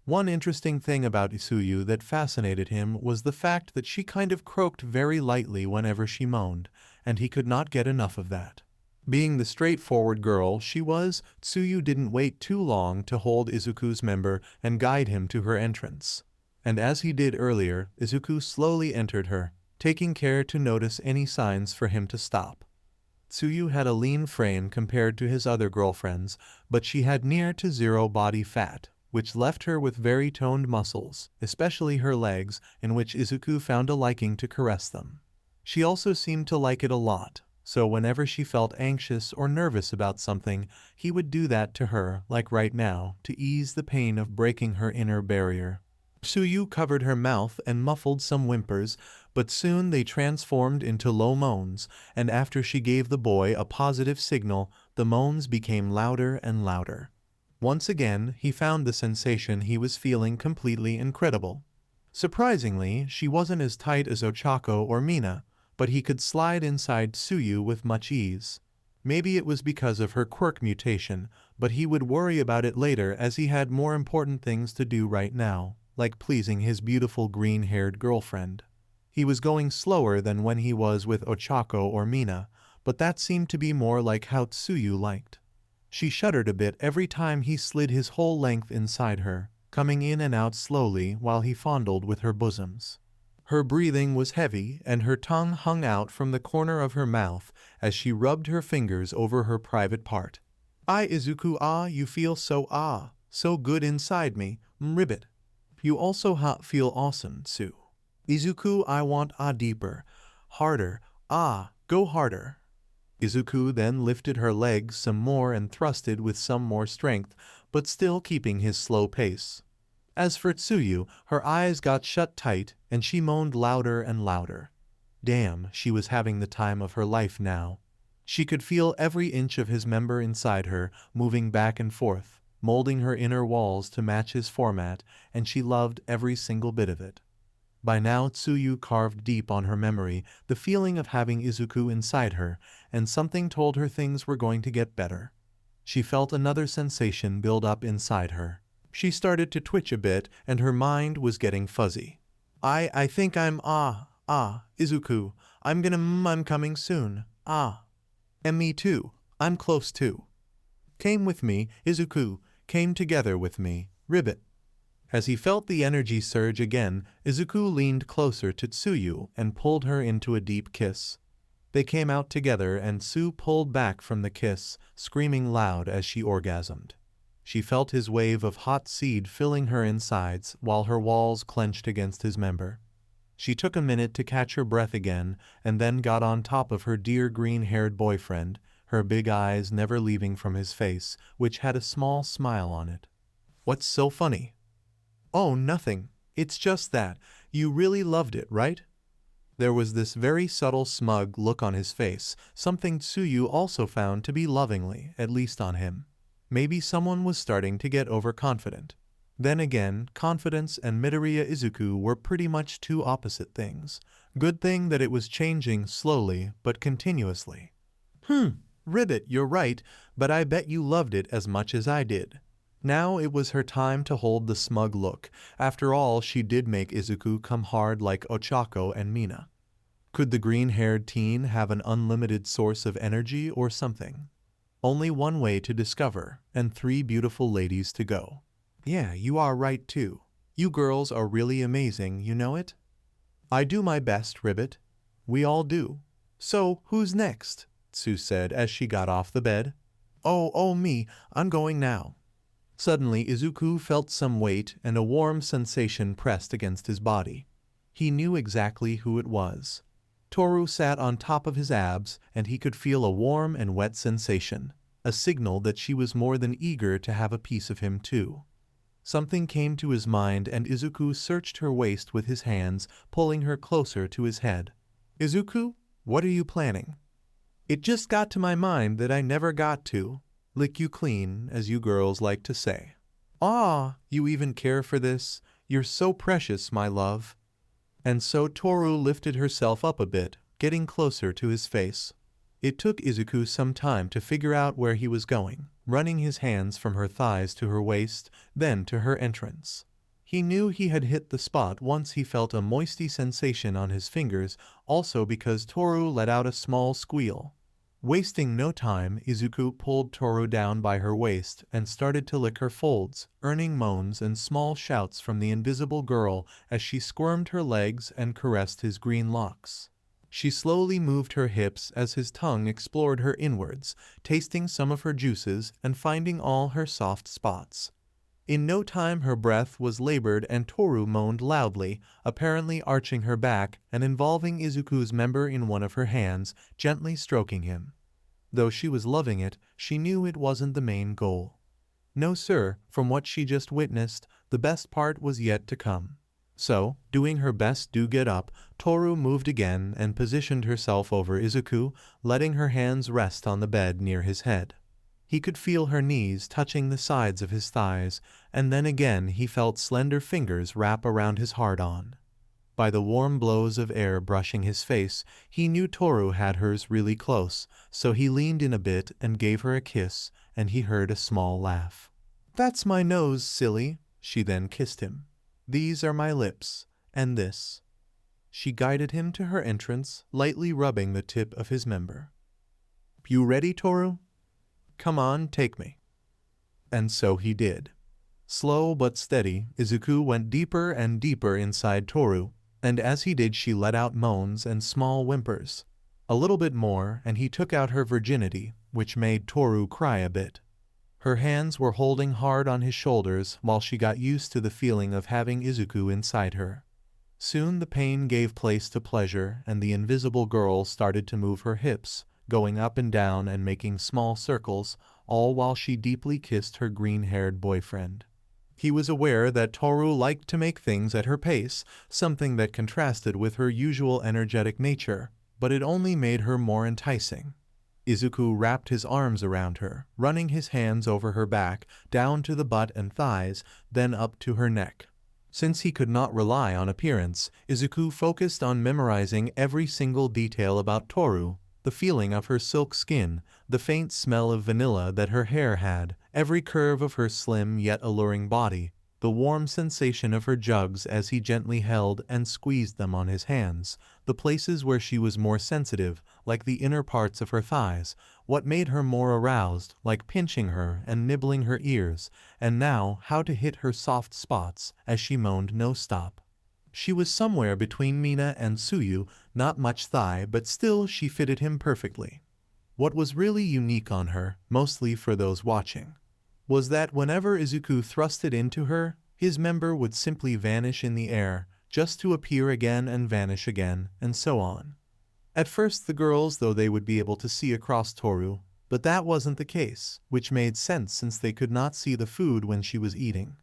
One interesting thing about Tsuyu that fascinated him was the fact that she kind of croaked very lightly whenever she moaned, and he could not get enough of that. Being the straightforward girl she was, Tsuyu didn't wait too long to hold Izuku's member and guide him to her entrance. And as he did earlier, Izuku slowly entered her, taking care to notice any signs for him to stop. Tsuyu had a lean frame compared to his other girlfriends, but she had near to zero body fat, which left her with very toned muscles, especially her legs, in which Izuku found a liking to caress them. She also seemed to like it a lot, so whenever she felt anxious or nervous about something, he would do that to her, like right now, to ease the pain of breaking her inner barrier. Tsuyu covered her mouth and muffled some whimpers, but soon they transformed into low moans, and after she gave the boy a positive signal, the moans became louder and louder. Once again, he found the sensation he was feeling completely incredible. Surprisingly, she wasn't as tight as Ochako or Mina, but he could slide inside Tsuyu with much ease. Maybe it was because of her quirk mutation, but he would worry about it later as he had more important things to do right now, like pleasing his beautiful green-haired girlfriend. He was going slower than when he was with Ochako or Mina, but that seemed to be more like how Tsuyu liked. She shuddered a bit every time he slid his whole length inside her, coming in and out slowly while he fondled with her bosoms. Her breathing was heavy and her tongue hung out from the corner of her mouth as she rubbed her fingers over her private part. Izuku, you feel so good inside me, ribbit. You also feel awesome, Tsu. Izuku, I want deeper, harder, go harder. Izuku then lifted her legs some more and thrusted with some more strength, but still keeping his slow pace. As for Tsuyu, her eyes got shut tight and she moaned louder and louder. Damn, she was having the time of her life now. She could feel every inch of his member inside her, moving back and forth, molding her inner walls to match his format, and she loved every single bit of it. By now Tsuyu carved deep on her memory the feeling of having Izuku inside her, and something told her things were going to get better. She felt another sensation build up inside her. She started to twitch a bit and her mind was getting fuzzy. I think I'm Izuku. I'm coming soon. And me too. I'm close too. Came with me, Izuku. Came together with me, ribbit. As he felt the energy surge again, Izuku leaned closer to Tsuyu and pulled her into a deep kiss. They came out together and Tsu pulled back from the kiss, screaming loud as she orgasmed. She felt his wave of hot seed filling her insides while her walls clenched against his member. She took a minute to catch her breath again and then got on top of her dear green-haired boyfriend, her big eyes never leaving from his face, which had a small smile on it. "What's so funny?" "Oh, nothing. It's just that. You really loved it, right?" There was this very subtle smug look on his face, something Tsuyu also found to be lovingly, at least on him. Maybe someone was starting to get overconfident. Then again, confidence and Midoriya Izuku were pretty much two opposite things. Good thing that it was changing slowly but continuously. Ribbit, you're right, but I bet you loved it as much as I did." Now it was her time to hold the smug look. After all, she did make Izuku come hard like Ochako and Mina. Could the green-haired teen have an unlimited source of energy or something? Only one way to discover, and 3 beautiful ladies to go. "Yeah, you are right too. You girls are really amazing, you know it?" "I do my best, Ribbit. We all do. So, who's next?" Tsu said as she got off the bed. Oh, me, I'm going now." Suddenly, Izuku felt some weight and a warm sensation pressed against his body. He knew exactly who it was. Toru sat on top of his abs, and he could feel a warm and wet sensation, a signal that she was more than eager to have a piece of him too. Something came to his mind and Izuku searched her waist with his hands, pulling her closer to his head. "Izuku, what are you planning?" "It just got to my mind that I never got to lick you clean, as you girls like to say." "Ah, you even care for this? You're so precious, my love." And so Toru lifted herself up a bit, getting closer to his face. It took Izuku some time to figure out where he was going, running his hands from her thighs to her waist, then to her entrance. He knew he had hit the spot once he felt a moisty sensation on his fingers, also because Toru let out a small squeal. Wasting no time, Izuku pulled Toru down by her waist and started to lick her folds, earning moans and small shouts from the invisible girl as she squirmed her legs and caressed his green locks. She slowly moved her hips as his tongue explored her inwards, tasting some of her juices and finding all her soft spots. In no time her breath was labored and Toru moaned loudly, apparently arching her back and involving Izuku's member in one of her hands, gently stroking him. Though she was loving it, she knew it wasn't the main goal. No sir, from what she just witnessed, the best part was yet to come. So, doing her best to get up, Toru moved again and positioned herself over Izuku, letting her hands rest on the bed near his head. He could feel her knees touching the sides of his thighs, and then again he felt slender fingers wrap around his hard-on. By the warm blows of air brushing his face, he knew Toru had hers really close, so he leaned in a bit and gave her a kiss, and he heard a small laugh. "That's my nose, silly," she then kissed him. "These are my lips, and this." She guided him to her entrance, lightly rubbing the tip of his member. "You ready, Toru? Come on, take me." And so he did. Slow but steady, Izuku went deeper and deeper inside Toru, and as he did she let out moans and small whimpers. A little bit more, and he took out her virginity, which made Toru cry a bit. Her hands were holding hard on his shoulders while she got used to the feeling of having Izuku inside her. Soon the pain gave place to pleasure, and the invisible girl started to move her hips, going up and down and making small circles, all while she deeply kissed her green-haired boyfriend. He was aware that Toru liked to make things at her pace, something that contrasted with her usual energetic nature, but it only made her more enticing. Izuku wrapped his arms around her, running his hands over her back, down to the butt and thighs, then up to her neck. Since he could not rely on appearance, Izuku focused on memorizing every single detail about Toru, the feeling of her silk skin, the faint smell of vanilla that her hair had, every curve of her slim yet alluring body, the warm sensation of her jugs as he gently held and squeezed them on his hands, the places where she was more sensitive, like the inner parts of her thighs, what made her more aroused, like pinching her and nibbling her ears, and now how to hit her soft spots as she moaned no stop. She was somewhere between Mina and Tsuyu, not much thigh, but still she fitted him perfectly. What was really unique on her, mostly for those watching, was that whenever Izuku thrusted into her, his member would simply vanish in the air, just to appear again and vanish again, and so on. At first the girls, though, they would be able to see across Toru, but that wasn't the case, which made sense since they could not see the food when she was eating.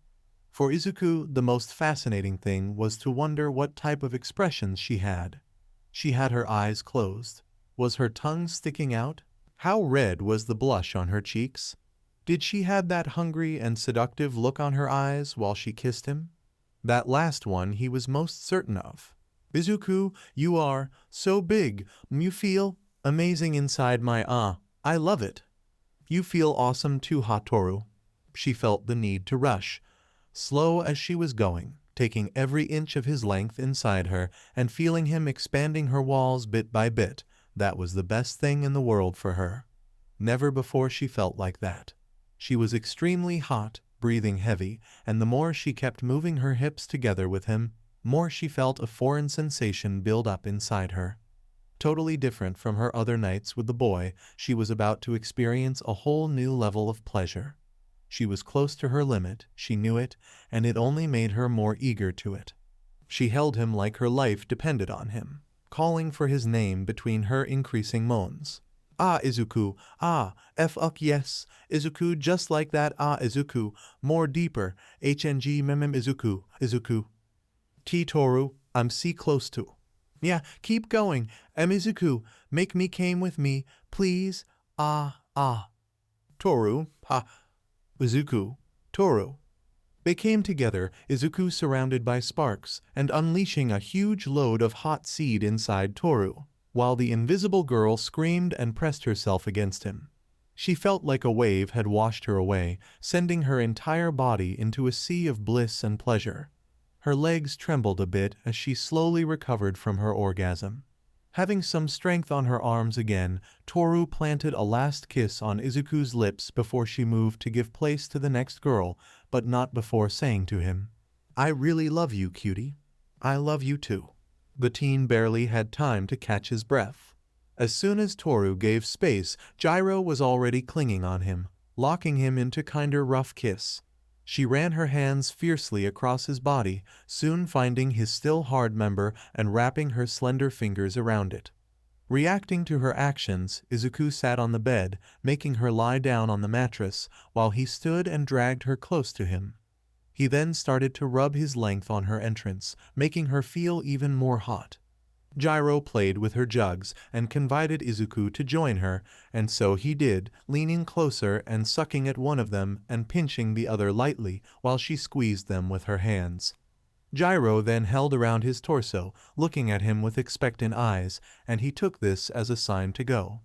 For Izuku, the most fascinating thing was to wonder what type of expressions she had. She had her eyes closed. Was her tongue sticking out? How red was the blush on her cheeks? Did she have that hungry and seductive look on her eyes while she kissed him? That last one he was most certain of. Izuku, you are so big. You feel amazing inside my I love it. You feel awesome too, Toru. She felt the need to rush. Slow as she was going, taking every inch of his length inside her and feeling him expanding her walls bit by bit. That was the best thing in the world for her. Never before she felt like that. She was extremely hot, breathing heavy, and the more she kept moving her hips together with him, more she felt a foreign sensation build up inside her. Totally different from her other nights with the boy, she was about to experience a whole new level of pleasure. She was close to her limit, she knew it, and it only made her more eager to it. She held him like her life depended on him, calling for his name between her increasing moans. Ah, Izuku, yes, Izuku, just like that, Izuku, more deeper, hng memem Izuku, Izuku. T Toru, I'm si close to. Yeah, keep going, Izuku, make me came with me, please, Toru, Izuku, Toru. They came together, Izuku surrounded by sparks, and unleashing a huge load of hot seed inside Toru, while the invisible girl screamed and pressed herself against him. She felt like a wave had washed her away, sending her entire body into a sea of bliss and pleasure. Her legs trembled a bit as she slowly recovered from her orgasm. Having some strength on her arms again, Toru planted a last kiss on Izuku's lips before she moved to give place to the next girl, but not before saying to him, I really love you, cutie. I love you too. The teen barely had time to catch his breath. As soon as Toru gave space, Gyro was already clinging on him, locking him into kinder rough kiss. She ran her hands fiercely across his body, soon finding his still hard member and wrapping her slender fingers around it. Reacting to her actions, Izuku sat on the bed, making her lie down on the mattress, while he stood and dragged her close to him. He then started to rub his length on her entrance, making her feel even more hot. Gyro played with her jugs and invited Izuku to join her, and so he did, leaning closer and sucking at one of them and pinching the other lightly while she squeezed them with her hands. Gyro then held around his torso, looking at him with expectant eyes, and he took this as a sign to go.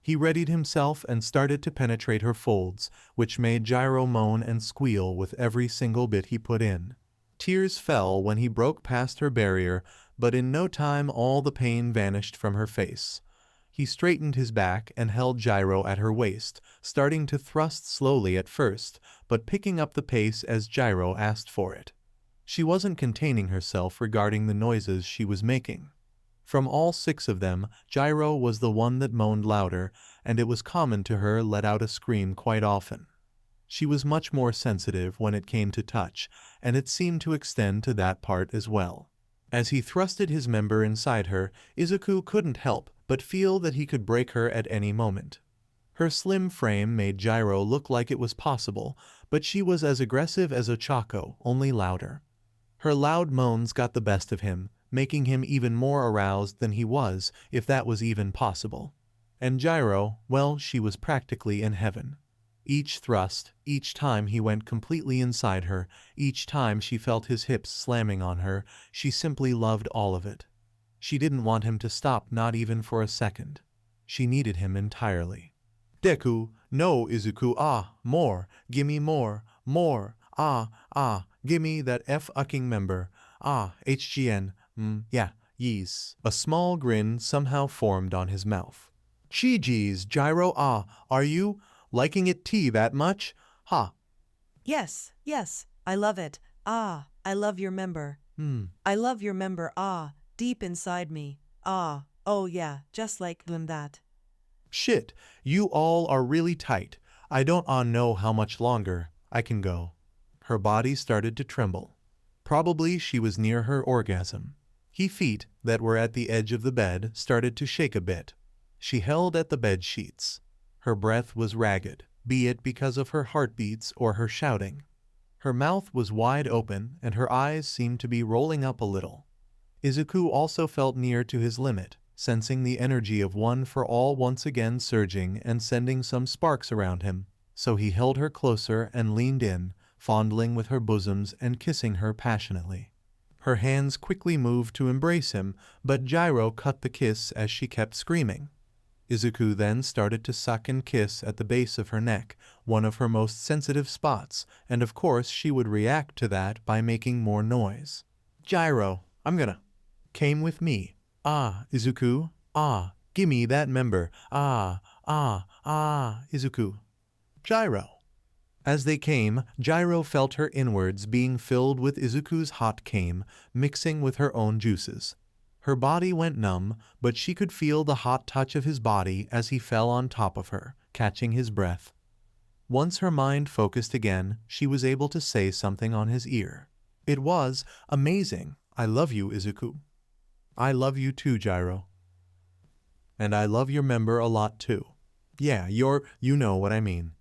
He readied himself and started to penetrate her folds, which made Gyro moan and squeal with every single bit he put in. Tears fell when he broke past her barrier, but in no time all the pain vanished from her face. He straightened his back and held Gyro at her waist, starting to thrust slowly at first, but picking up the pace as Gyro asked for it. She wasn't containing herself regarding the noises she was making. From all 6 of them, Gyro was the one that moaned louder, and it was common to her let out a scream quite often. She was much more sensitive when it came to touch, and it seemed to extend to that part as well. As he thrusted his member inside her, Izuku couldn't help but feel that he could break her at any moment. Her slim frame made Gyro look like it was possible, but she was as aggressive as Ochako, only louder. Her loud moans got the best of him, making him even more aroused than he was, if that was even possible. And Gyro, well, she was practically in heaven. Each thrust, each time he went completely inside her, each time she felt his hips slamming on her, she simply loved all of it. She didn't want him to stop, not even for a second. She needed him entirely. Deku, no, Izuku, more, gimme more, gimme that F-ucking member, HGN, yeah, yees. A small grin somehow formed on his mouth. Geez, Gyro, are you liking it tea that much? Yes, I love it. I love your member. I love your member, deep inside me. Oh yeah, just like that. Shit, you all are really tight. I don't know how much longer I can go. Her body started to tremble. Probably she was near her orgasm. Her feet that were at the edge of the bed started to shake a bit. She held at the bed sheets. Her breath was ragged, be it because of her heartbeats or her shouting. Her mouth was wide open and her eyes seemed to be rolling up a little. Izuku also felt near to his limit, sensing the energy of one for all once again surging and sending some sparks around him, so he held her closer and leaned in, fondling with her bosoms and kissing her passionately. Her hands quickly moved to embrace him, but Gyro cut the kiss as she kept screaming. Izuku then started to suck and kiss at the base of her neck, one of her most sensitive spots, and of course she would react to that by making more noise. Gyro, I'm gonna. Came with me. Izuku. Gimme that member. Izuku. Gyro. As they came, Gyro felt her inwards being filled with Izuku's hot came, mixing with her own juices. Her body went numb, but she could feel the hot touch of his body as he fell on top of her, catching his breath. Once her mind focused again, she was able to say something on his ear. It was amazing. I love you, Izuku. I love you too, Gyro. And I love your member a lot too. Yeah, you know what I mean.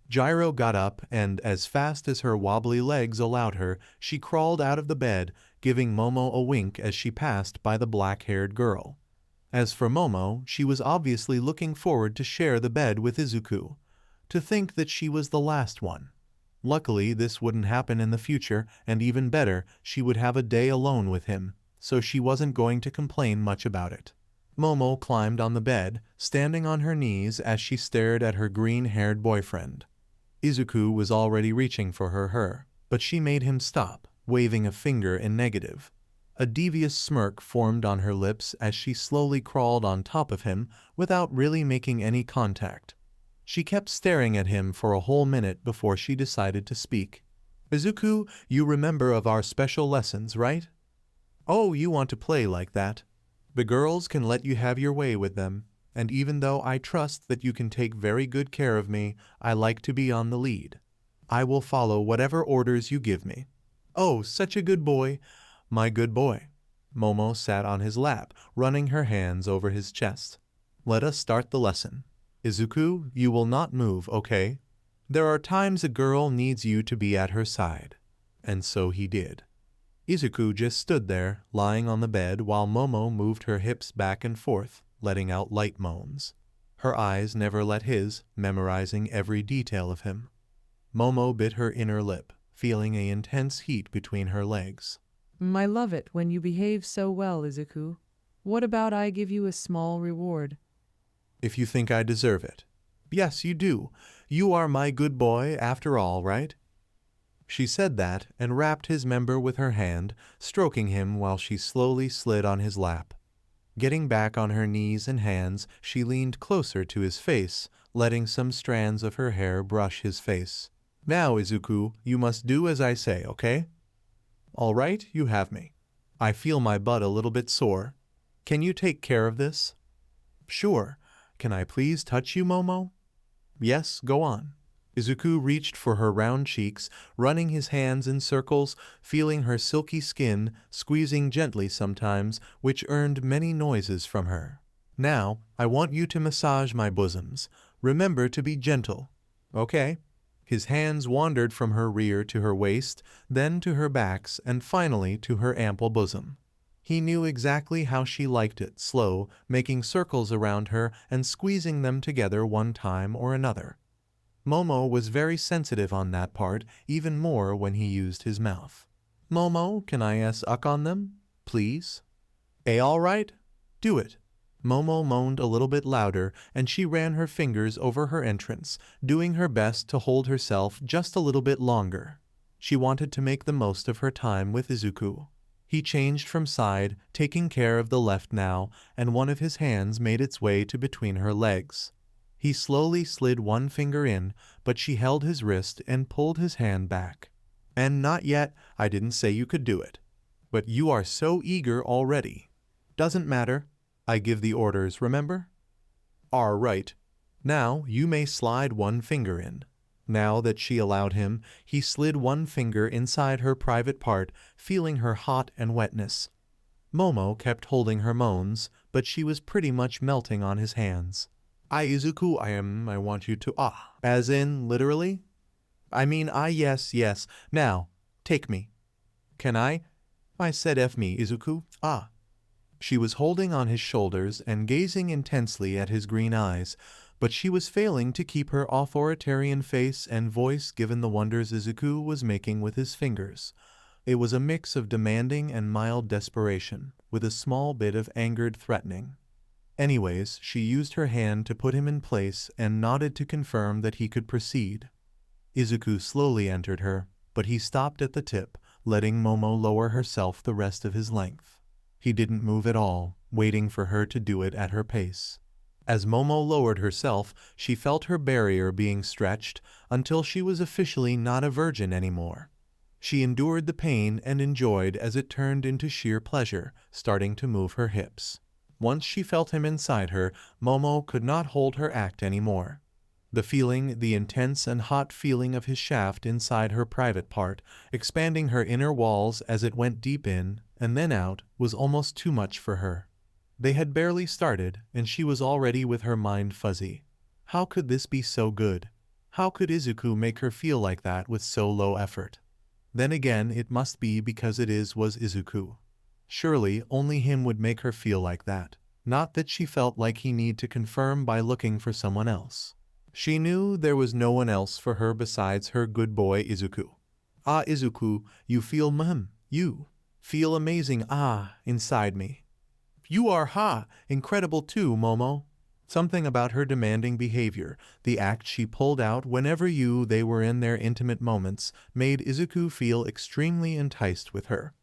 Gyro got up and, as fast as her wobbly legs allowed her, she crawled out of the bed, giving Momo a wink as she passed by the black-haired girl. As for Momo, she was obviously looking forward to share the bed with Izuku. To think that she was the last one. Luckily, this wouldn't happen in the future, and even better, she would have a day alone with him, so she wasn't going to complain much about it. Momo climbed on the bed, standing on her knees as she stared at her green-haired boyfriend. Izuku was already reaching for her, but she made him stop, waving a finger in negative. A devious smirk formed on her lips as she slowly crawled on top of him without really making any contact. She kept staring at him for a whole minute before she decided to speak. Izuku, you remember of our special lessons, right? Oh, you want to play like that? The girls can let you have your way with them. And even though I trust that you can take very good care of me, I like to be on the lead. I will follow whatever orders you give me. Oh, such a good boy. My good boy. Momo sat on his lap, running her hands over his chest. Let us start the lesson. Izuku, you will not move, okay? There are times a girl needs you to be at her side. And so he did. Izuku just stood there, lying on the bed while Momo moved her hips back and forth, letting out light moans. Her eyes never let his, memorizing every detail of him. Momo bit her inner lip, feeling an intense heat between her legs. I love it when you behave so well, Izuku. What about I give you a small reward? If you think I deserve it. Yes, you do. You are my good boy after all, right? She said that and wrapped his member with her hand, stroking him while she slowly slid on his lap. Getting back on her knees and hands, she leaned closer to his face, letting some strands of her hair brush his face. Now, Izuku, you must do as I say, okay? All right, you have me. I feel my butt a little bit sore. Can you take care of this? Sure. Can I please touch you, Momo? Yes, go on. Izuku reached for her round cheeks, running his hands in circles, feeling her silky skin, squeezing gently sometimes, which earned many noises from her. Now, I want you to massage my bosoms. Remember to be gentle. Okay? His hands wandered from her rear to her waist, then to her backs, and finally to her ample bosom. He knew exactly how she liked it, slow, making circles around her and squeezing them together one time or another. Momo was very sensitive on that part, even more when he used his mouth. Momo, can I suck on them? Please? All right? Do it. Momo moaned a little bit louder, and she ran her fingers over her entrance, doing her best to hold herself just a little bit longer. She wanted to make the most of her time with Izuku. He changed from side, taking care of the left now, and one of his hands made its way to between her legs. He slowly slid one finger in, but she held his wrist and pulled his hand back. And not yet, I didn't say you could do it. But you are so eager already. Doesn't matter. I give the orders, remember? All right. Now you may slide one finger in. Now that she allowed him, he slid one finger inside her private part, feeling her hot and wetness. Momo kept holding her moans, but she was pretty much melting on his hands. Izuku, I want you to As in, literally? I mean, yes. Now, take me. Can I? I said F me, Izuku. She was holding on his shoulders and gazing intensely at his green eyes, but she was failing to keep her authoritarian face and voice given the wonders Izuku was making with his fingers. It was a mix of demanding and mild desperation, with a small bit of angered threatening. Anyways, she used her hand to put him in place and nodded to confirm that he could proceed. Izuku slowly entered her, but he stopped at the tip, letting Momo lower herself the rest of his length. He didn't move at all, waiting for her to do it at her pace. As Momo lowered herself, she felt her barrier being stretched until she was officially not a virgin anymore. She endured the pain and enjoyed as it turned into sheer pleasure, starting to move her hips. Once she felt him inside her, Momo could not hold her act anymore. The intense and hot feeling of his shaft inside her private part, expanding her inner walls as it went deep in and then out, was almost too much for her. They had barely started, and she was already with her mind fuzzy. How could this be so good? How could Izuku make her feel like that with so low effort? Then again, it must be because was Izuku. Surely, only him would make her feel like that. Not that she felt like he need to confirm by looking for someone else. She knew there was no one else for her besides her good boy Izuku. Izuku, you feel you feel amazing inside me. You are incredible too, Momo. Something about her demanding behavior, the act she pulled out whenever they were in their intimate moments, made Izuku feel extremely enticed with her.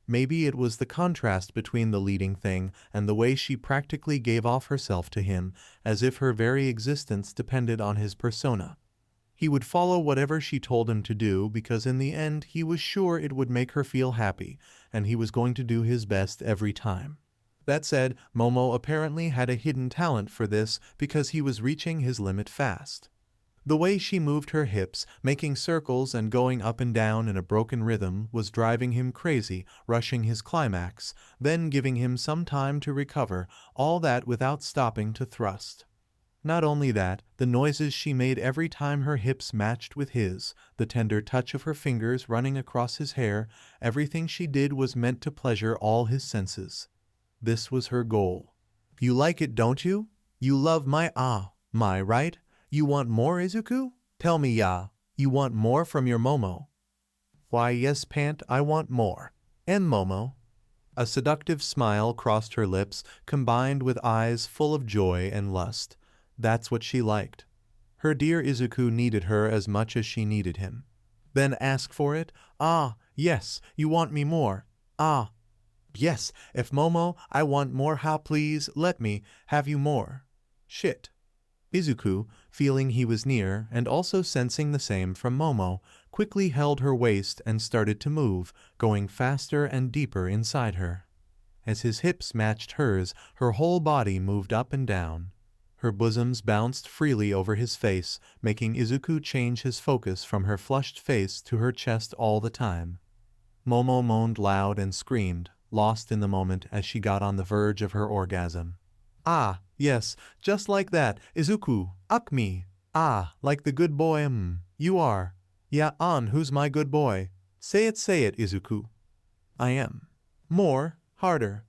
Maybe it was the contrast between the leading thing and the way she practically gave off herself to him, as if her very existence depended on his persona. He would follow whatever she told him to do because in the end he was sure it would make her feel happy, and he was going to do his best every time. That said, Momo apparently had a hidden talent for this because he was reaching his limit fast. The way she moved her hips, making circles and going up and down in a broken rhythm, was driving him crazy, rushing his climax, then giving him some time to recover, all that without stopping to thrust. Not only that, the noises she made every time her hips matched with his, the tender touch of her fingers running across his hair, everything she did was meant to pleasure all his senses. This was her goal. You like it, don't you? You love my right? You want more, Izuku? Tell me, you want more from your Momo? Why, yes, Pant, I want more. And Momo? A seductive smile crossed her lips, combined with eyes full of joy and lust. That's what she liked. Her dear Izuku needed her as much as she needed him. Then ask for it? Yes, you want me more. Yes, if Momo, I want more, please, let me have you more. Shit. Izuku, feeling he was near and also sensing the same from Momo, quickly held her waist and started to move, going faster and deeper inside her. As his hips matched hers, her whole body moved up and down. Her bosoms bounced freely over his face, making Izuku change his focus from her flushed face to her chest all the time. Momo moaned loud and screamed, lost in the moment as she got on the verge of her orgasm. Yes, just like that, Izuku, me. Like the good boy, you are. Yeah, who's my good boy? Say it, Izuku. I am. More, harder,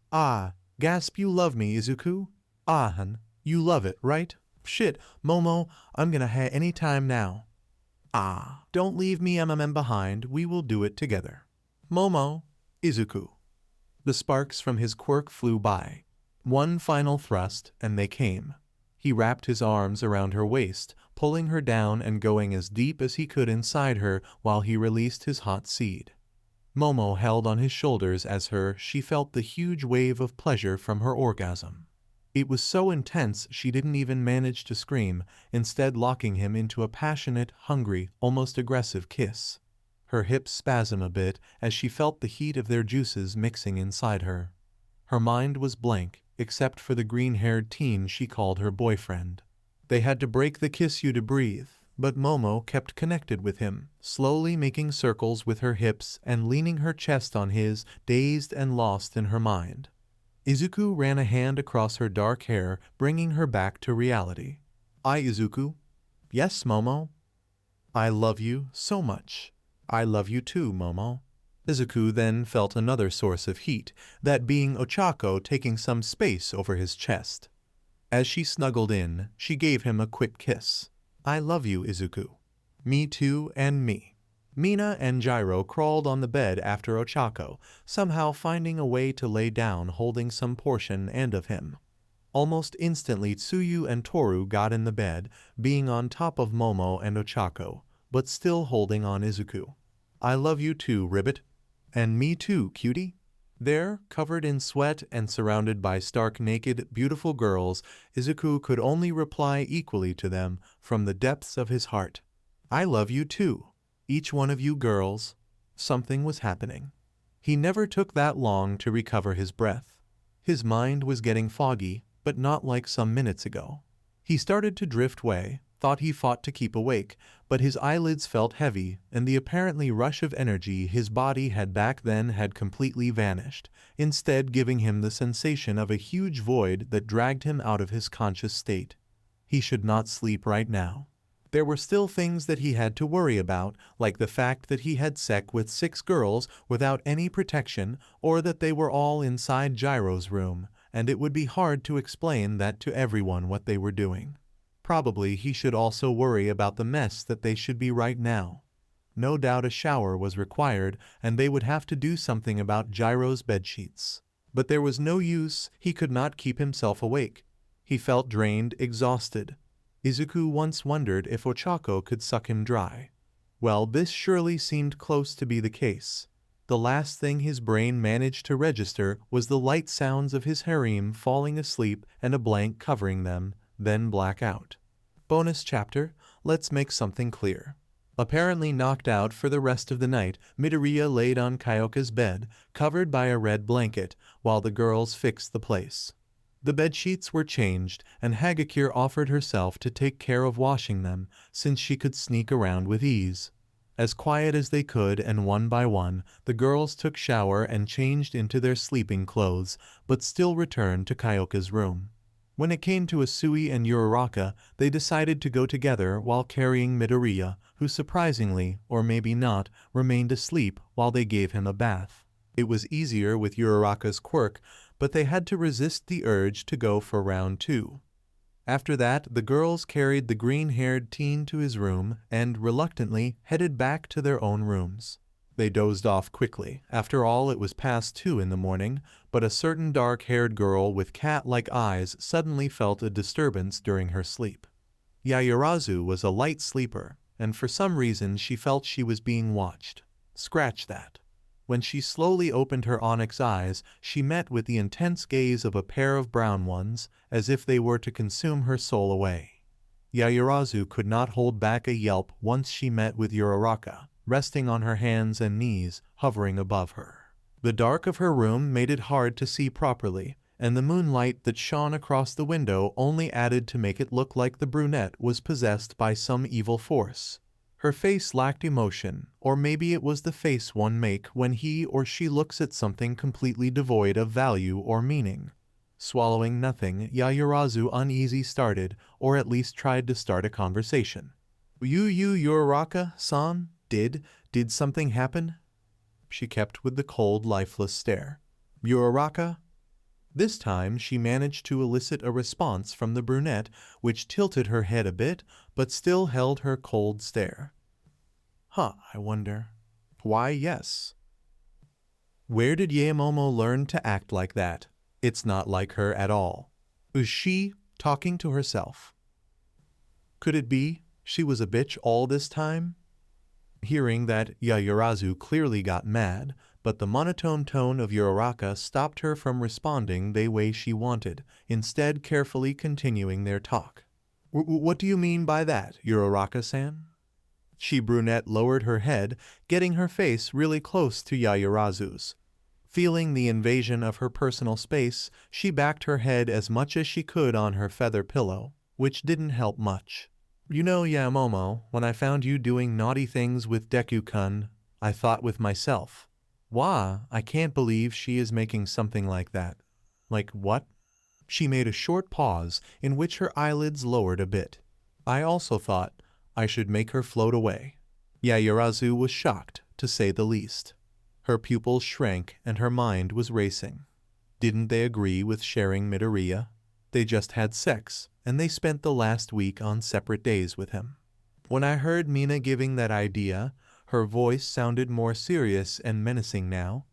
gasp, you love me, Izuku? Hun, you love it, right? Shit, Momo, I'm gonna any time now. Don't leave me behind, we will do it together. Momo, Izuku. The sparks from his quirk flew by. One final thrust, and they came. He wrapped his arms around her waist, pulling her down and going as deep as he could inside her while he released his hot seed. Momo held on his shoulders as she felt the huge wave of pleasure from her orgasm. It was so intense she didn't even manage to scream, instead locking him into a passionate, hungry, almost aggressive kiss. Her hips spasm a bit as she felt the heat of their juices mixing inside her. Her mind was blank, except for the green-haired teen she called her boyfriend. They had to break the kiss you to breathe, but Momo kept connected with him, slowly making circles with her hips and leaning her chest on his, dazed and lost in her mind. Izuku ran a hand across her dark hair, bringing her back to reality. Izuku. Yes, Momo. I love you so much. I love you too, Momo. Izuku then felt another source of heat, that being Ochako taking some space over his chest. As she snuggled in, she gave him a quick kiss. I love you, Izuku. Me too, and me. Mina and Gyro crawled on the bed after Ochako, somehow finding a way to lay down holding some portion and of him. Almost instantly Tsuyu and Toru got in the bed, being on top of Momo and Ochako, but still holding on Izuku. I love you too, Ribbit. And me too, cutie. There, covered in sweat and surrounded by stark naked, beautiful girls, Izuku could only reply equally to them from the depths of his heart. I love you too, each one of you girls. Something was happening. He never took that long to recover his breath. His mind was getting foggy, but not like some minutes ago. He started to drift away, thought he fought to keep awake, but his eyelids felt heavy, and the apparently rush of energy his body had back then had completely vanished, instead giving him the sensation of a huge void that dragged him out of his conscious state. He should not sleep right now. There were still things that he had to worry about, like the fact that he had sex with 6 girls without any protection, or that they were all inside Gyro's room, and it would be hard to explain that to everyone what they were doing. Probably he should also worry about the mess that they should be right now. No doubt a shower was required, and they would have to do something about Gyro's bedsheets. But there was no use, he could not keep himself awake. He felt drained, exhausted. Izuku once wondered if Ochako could suck him dry. Well, this surely seemed close to be the case. The last thing his brain managed to register was the light sounds of his harem falling asleep and a blank covering them, then black out. Bonus chapter, let's make something clear. Apparently knocked out for the rest of the night, Midoriya laid on Kyoka's bed, covered by a red blanket, while the girls fixed the place. The bedsheets were changed, and Hagakure offered herself to take care of washing them, since she could sneak around with ease. As quiet as they could, and one by one, the girls took shower and changed into their sleeping clothes, but still returned to Kyoka's room. When it came to Asui and Uraraka, they decided to go together while carrying Midoriya, who surprisingly, or maybe not, remained asleep while they gave him a bath. It was easier with Uraraka's quirk, but they had to resist the urge to go for round 2. After that, the girls carried the green-haired teen to his room and, reluctantly, headed back to their own rooms. They dozed off quickly. After all, it was past 2 in the morning, but a certain dark-haired girl with cat-like eyes suddenly felt a disturbance during her sleep. Yaoyorozu was a light sleeper, and for some reason she felt she was being watched. Scratch that. When she slowly opened her onyx eyes, she met with the intense gaze of a pair of brown ones, as if they were to consume her soul away. Yaoyorozu could not hold back a yelp once she met with Uraraka, resting on her hands and knees, hovering above her. The dark of her room made it hard to see properly, and the moonlight that shone across the window only added to make it look like the brunette was possessed by some evil force. Her face lacked emotion, or maybe it was the face one makes when he or she looks at something completely devoid of value or meaning. Swallowing nothing, Yaoyorozu uneasy started, or at least tried to start a conversation. Uraraka-san, did something happen? She kept with the cold, lifeless stare. Uraraka? This time she managed to elicit a response from the brunette, which tilted her head a bit, but still held her cold stare. I wonder. Why, yes. Where did Momo learn to act like that? It's not like her at all. Was she talking to herself? Could it be she was a bitch all this time? Hearing that, Yaoyorozu clearly got mad, but the monotone tone of Uraraka stopped her from responding the way she wanted, instead carefully continuing their talk. What do you mean by that, Uraraka-san? She brunette lowered her head, getting her face really close to Yayurazu's. Feeling the invasion of her personal space, she backed her head as much as she could on her feather pillow, which didn't help much. You know, Momo, when I found you doing naughty things with Deku-kun, I thought with myself, "Wah, I can't believe she is making something like that." Like what? She made a short pause in which her eyelids lowered a bit. I also thought I should make her float away. Yayurazu was shocked, to say the least. Her pupils shrank and her mind was racing. Didn't they agree with sharing Midoriya? They just had sex, and they spent the last week on separate days with him. When I heard Mina giving that idea, her voice sounded more serious and menacing now.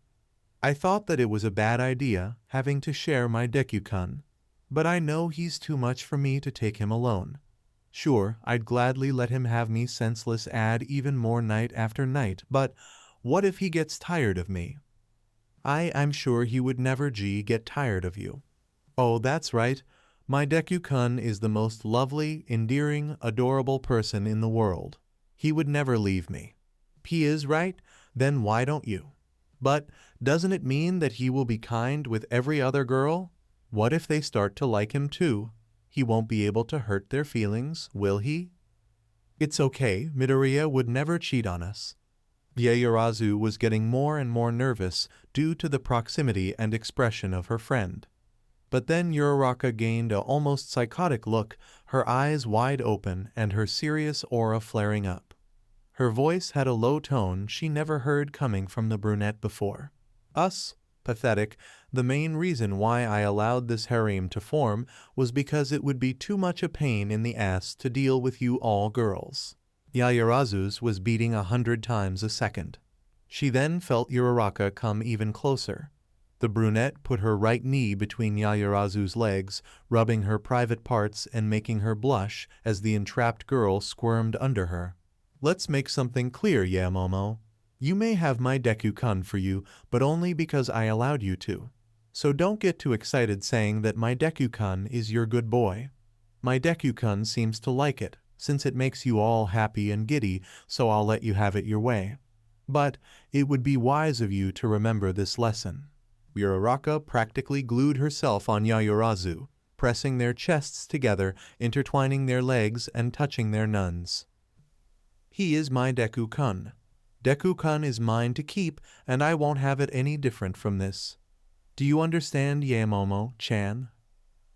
I thought that it was a bad idea, having to share my Deku-kun, but I know he's too much for me to take him alone. Sure, I'd gladly let him have me senseless ad even more night after night, but what if he gets tired of me? I'm sure he would never get tired of you. Oh, that's right. My Deku-kun is the most lovely, endearing, adorable person in the world. He would never leave me. He is, right? Then why don't you? But doesn't it mean that he will be kind with every other girl? What if they start to like him too? He won't be able to hurt their feelings, will he? It's okay, Midoriya would never cheat on us. Yayurazu was getting more and more nervous due to the proximity and expression of her friend. But then Uraraka gained a almost psychotic look, her eyes wide open and her serious aura flaring up. Her voice had a low tone she never heard coming from the brunette before. Us? Pathetic. The main reason why I allowed this harem to form was because it would be too much a pain in the ass to deal with you all girls. Yayurazu's was beating 100 times a second. She then felt Uraraka come even closer. The brunette put her right knee between Yayurazu's legs, rubbing her private parts and making her blush as the entrapped girl squirmed under her. Let's make something clear, Momo. You may have my Deku-kun for you, but only because I allowed you to. So don't get too excited saying that my Deku-kun is your good boy. My Deku-kun seems to like it, since it makes you all happy and giddy, so I'll let you have it your way. But it would be wise of you to remember this lesson. Uraraka practically glued herself on Yayurazu, pressing their chests together, intertwining their legs and touching their nuns. He is my Deku-kun. Deku-kun is mine to keep, and I won't have it any different from this. Do you understand, Momo-chan?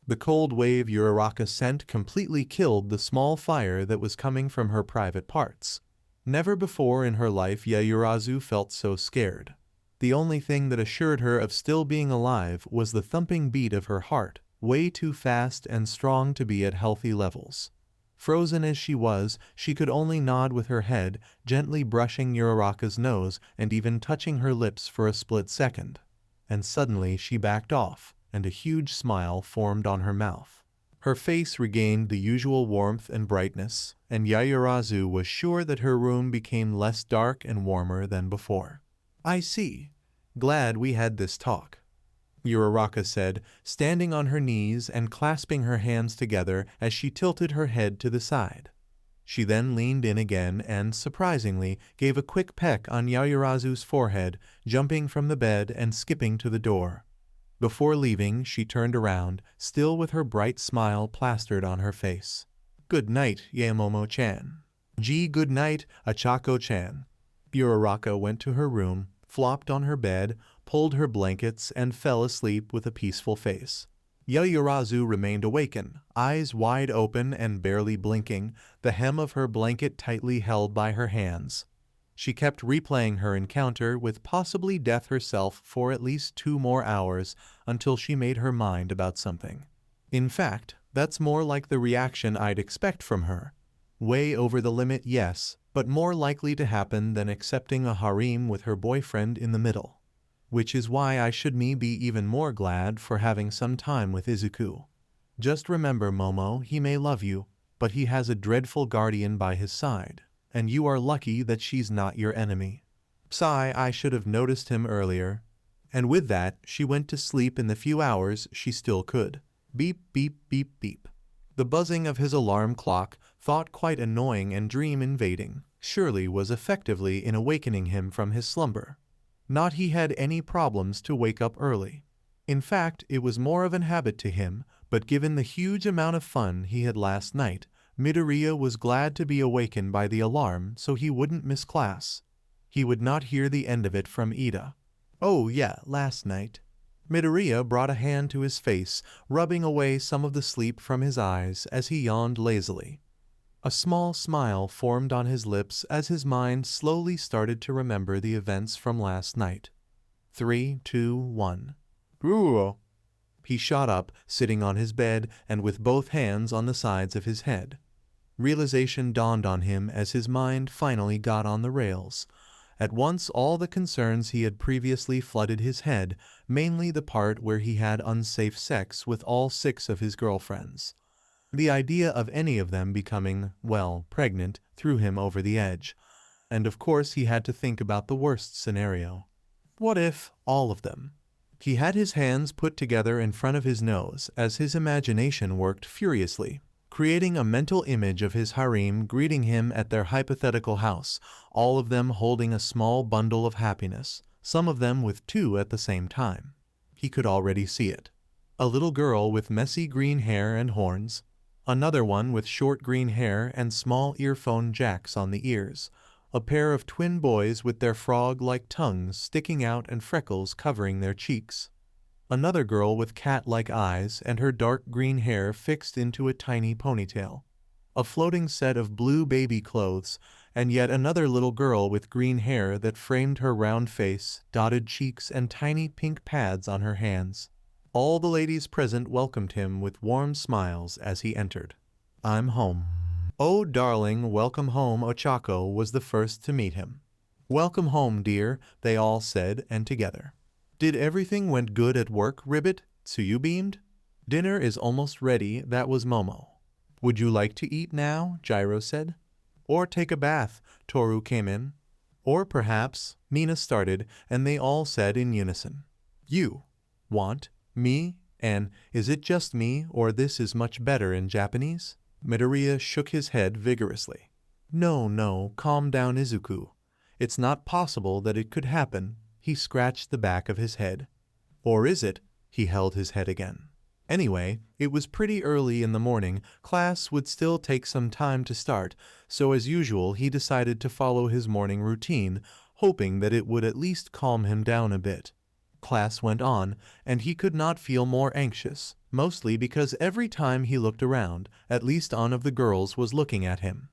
The cold wave Uraraka sent completely killed the small fire that was coming from her private parts. Never before in her life Yayurazu felt so scared. The only thing that assured her of still being alive was the thumping beat of her heart, way too fast and strong to be at healthy levels. Frozen as she was, she could only nod with her head, gently brushing Uraraka's nose and even touching her lips for a split second. And suddenly she backed off, and a huge smile formed on her mouth. Her face regained the usual warmth and brightness, and Yayurazu was sure that her room became less dark and warmer than before. I see. Glad we had this talk, Uraraka said, standing on her knees and clasping her hands together as she tilted her head to the side. She then leaned in again and, surprisingly, gave a quick peck on Yayurazu's forehead, jumping from the bed and skipping to the door. Before leaving, she turned around, still with her bright smile plastered on her face. Good night, Momo-chan. Good night, Ochako-chan. Uraraka went to her room, flopped on her bed, pulled her blankets, and fell asleep with a peaceful face. Yayurazu remained awakened, eyes wide open and barely blinking, the hem of her blanket tightly held by her hands. She kept replaying her encounter with possibly death herself for at least 2 more hours until she made her mind about something. In fact, that's more like the reaction I'd expect from her. Way over the limit, yes, but more likely to happen than accepting a harem with her boyfriend in the middle. Which is why I should be even more glad for having some time with Izuku. Just remember, Momo, he may love you, but he has a dreadful guardian by his side, and you are lucky that she's not your enemy. Sigh, I should have noticed him earlier. And with that, she went to sleep in the few hours she still could. Beep, beep, beep, beep. The buzzing of his alarm clock, thought quite annoying and dream-invading, surely was effectively in awakening him from his slumber. Not he had any problems to wake up early. In fact, it was more of an habit to him, but given the huge amount of fun he had last night, Midoriya was glad to be awakened by the alarm so he wouldn't miss class. He would not hear the end of it from Ida. Oh yeah, last night. Midoriya brought a hand to his face, rubbing away some of the sleep from his eyes as he yawned lazily. A small smile formed on his lips as his mind slowly started to remember the events from last night. 3, 2, 1. Ooh. He shot up, sitting on his bed and with both hands on the sides of his head. Realization dawned on him as his mind finally got on the rails. At once all the concerns he had previously flooded his head, mainly the part where he had unsafe sex with all 6 of his girlfriends. The idea of any of them becoming, well, pregnant threw him over the edge. And of course he had to think about the worst scenario. What if all of them? He had his hands put together in front of his nose as his imagination worked furiously, creating a mental image of his harem greeting him at their hypothetical house, all of them holding a small bundle of happiness, some of them with 2 at the same time. He could already see it. A little girl with messy green hair and horns, another one with short green hair and small earphone jacks on the ears, a pair of twin boys with their frog-like tongues sticking out and freckles covering their cheeks, another girl with cat-like eyes and her dark green hair fixed into a tiny ponytail, a floating set of blue baby clothes, and yet another little girl with green hair that framed her round face, dotted cheeks, and tiny pink pads on her hands. All the ladies present welcomed him with warm smiles as he entered. "I'm home." "Oh, darling, welcome home," Ochako was the first to meet him. "Welcome home, dear," they all said, and together. "Did everything went good at work, Ribbit?" Tsuyu beamed. "Dinner is almost ready," that was Momo. "Would you like to eat now?" Gyro said. "Or take a bath," Toru came in. "Or perhaps," Mina started, and they all said in unison. "You want me, and is it just me, or this is much better in Japanese?" Midoriya shook his head vigorously. No, calm down, Izuku. It's not possible that it could happen." He scratched the back of his head. "Or is it?" He held his head again. Anyway, it was pretty early in the morning, class would still take some time to start, so as usual he decided to follow his morning routine, hoping that it would at least calm him down a bit. Class went on, and he could not feel more anxious, mostly because every time he looked around, at least one of the girls was looking at him.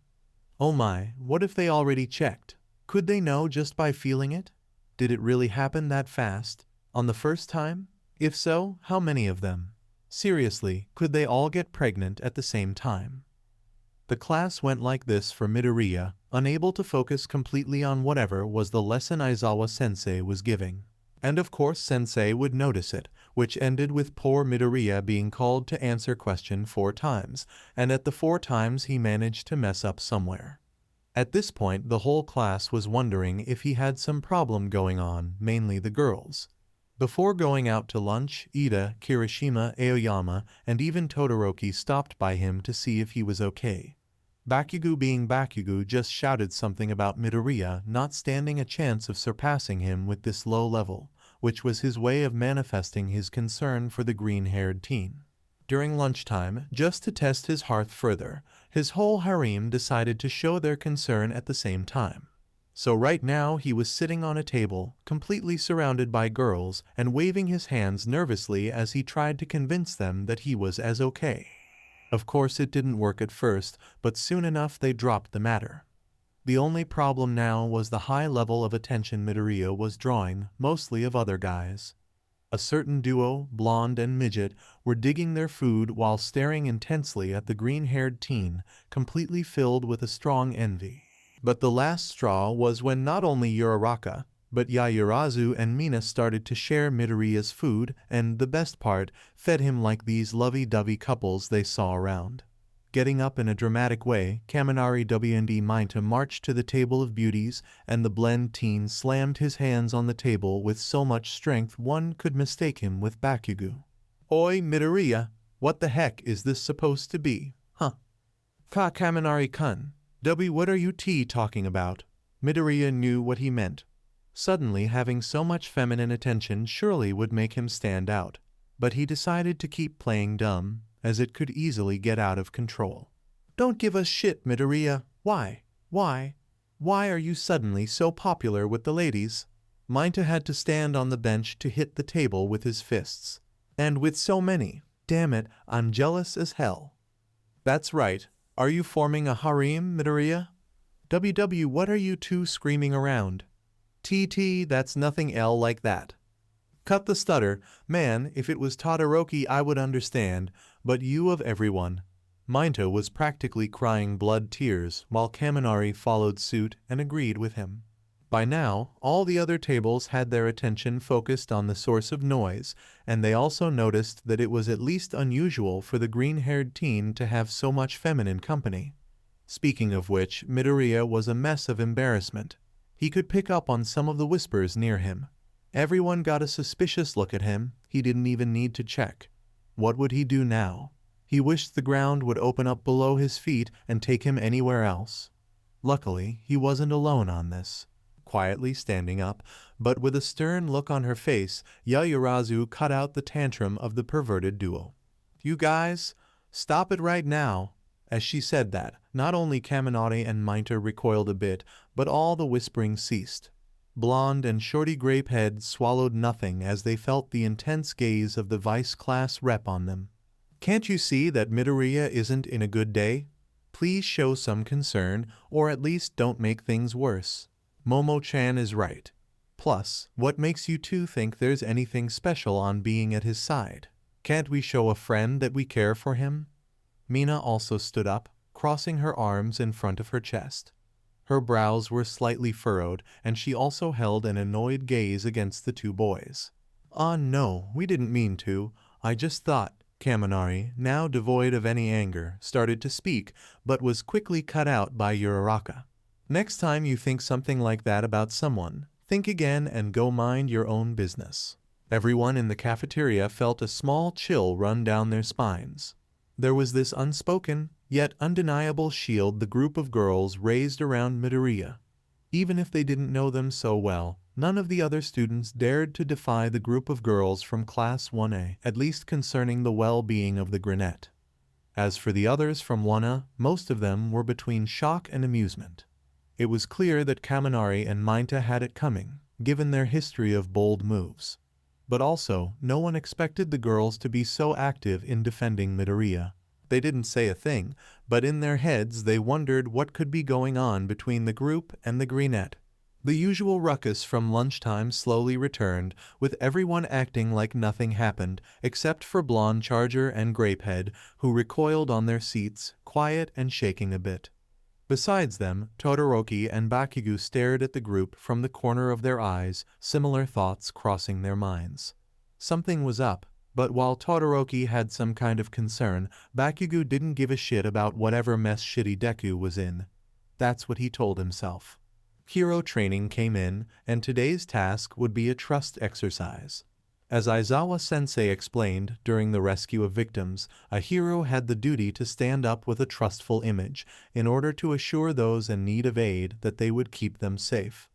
Oh my, what if they already checked? Could they know just by feeling it? Did it really happen that fast? On the first time? If so, how many of them? Seriously, could they all get pregnant at the same time? The class went like this for Midoriya, unable to focus completely on whatever was the lesson Aizawa-sensei was giving. And of course sensei would notice it, which ended with poor Midoriya being called to answer question 4 times, and at the 4 times he managed to mess up somewhere. At this point the whole class was wondering if he had some problem going on, mainly the girls. Before going out to lunch, Ida, Kirishima, Aoyama, and even Todoroki stopped by him to see if he was okay. Bakugo, being Bakugo, just shouted something about Midoriya not standing a chance of surpassing him with this low level, which was his way of manifesting his concern for the green-haired teen. During lunchtime, just to test his hearth further, his whole harem decided to show their concern at the same time. So right now he was sitting on a table, completely surrounded by girls, and waving his hands nervously as he tried to convince them that he was as okay. Of course it didn't work at first, but soon enough they dropped the matter. The only problem now was the high level of attention Midoriya was drawing, mostly of other guys. A certain duo, blonde and midget, were digging their food while staring intensely at the green-haired teen, completely filled with a strong envy. But the last straw was when not only Uraraka, but Yaoyorozu and Mina started to share Midoriya's food and, the best part, fed him like these lovey-dovey couples they saw around. Getting up in a dramatic way, Kaminari W&D Minta marched to the table of beauties, and the blend teen slammed his hands on the table with so much strength one could mistake him with Bakugo. "Oi, Midoriya, what the heck is this supposed to be, huh?" "Ka Kaminari-kun," What are you talking about? Midoriya knew what he meant. Suddenly having so much feminine attention surely would make him stand out, but he decided to keep playing dumb, as it could easily get out of control. Don't give us shit, Midoriya. Why? Why are you suddenly so popular with the ladies? Minta had to stand on the bench to hit the table with his fists. And with so many. Damn it, I'm jealous as hell. That's right. Are you forming a harem, Midoriya? What are you two screaming around? That's nothing like that. Cut the stutter. Man, if it was Todoroki I would understand, but you of everyone. Minta was practically crying blood tears while Kaminari followed suit and agreed with him. By now, all the other tables had their attention focused on the source of noise, and they also noticed that it was at least unusual for the green-haired teen to have so much feminine company. Speaking of which, Midoriya was a mess of embarrassment. He could pick up on some of the whispers near him. Everyone got a suspicious look at him. He didn't even need to check. What would he do now? He wished the ground would open up below his feet and take him anywhere else. Luckily, he wasn't alone on this. Quietly standing up, but with a stern look on her face, Yaoyorozu cut out the tantrum of the perverted duo. You guys, stop it right now. As she said that, not only Kaminari and Minta recoiled a bit, but all the whispering ceased. Blonde and Shorty Grapehead swallowed nothing as they felt the intense gaze of the vice class rep on them. Can't you see that Midoriya isn't in a good day? Please show some concern, or at least don't make things worse. Momo-chan is right. Plus, what makes you two think there's anything special on being at his side? Can't we show a friend that we care for him? Mina also stood up, crossing her arms in front of her chest. Her brows were slightly furrowed, and she also held an annoyed gaze against the two boys. No, we didn't mean to. I just thought. Kaminari, now devoid of any anger, started to speak, but was quickly cut out by Uraraka. Next time you think something like that about someone, think again and go mind your own business. Everyone in the cafeteria felt a small chill run down their spines. There was this unspoken, yet undeniable shield the group of girls raised around Midoriya. Even if they didn't know them so well, none of the other students dared to defy the group of girls from Class 1A, at least concerning the well-being of the Grenette. As for the others from 1A, most of them were between shock and amusement. It was clear that Kaminari and Minta had it coming, given their history of bold moves. But also, no one expected the girls to be so active in defending Midoriya. They didn't say a thing, but in their heads they wondered what could be going on between the group and the Grenette. The usual ruckus from lunchtime slowly returned, with everyone acting like nothing happened, except for Blonde Charger and Grapehead, who recoiled on their seats, quiet and shaking a bit. Besides them, Todoroki and Bakugo stared at the group from the corner of their eyes, similar thoughts crossing their minds. Something was up, but while Todoroki had some kind of concern, Bakugo didn't give a shit about whatever mess shitty Deku was in. That's what he told himself. Hero training came in, and today's task would be a trust exercise. As Aizawa-sensei explained during the rescue of victims, a hero had the duty to stand up with a trustful image in order to assure those in need of aid that they would keep them safe.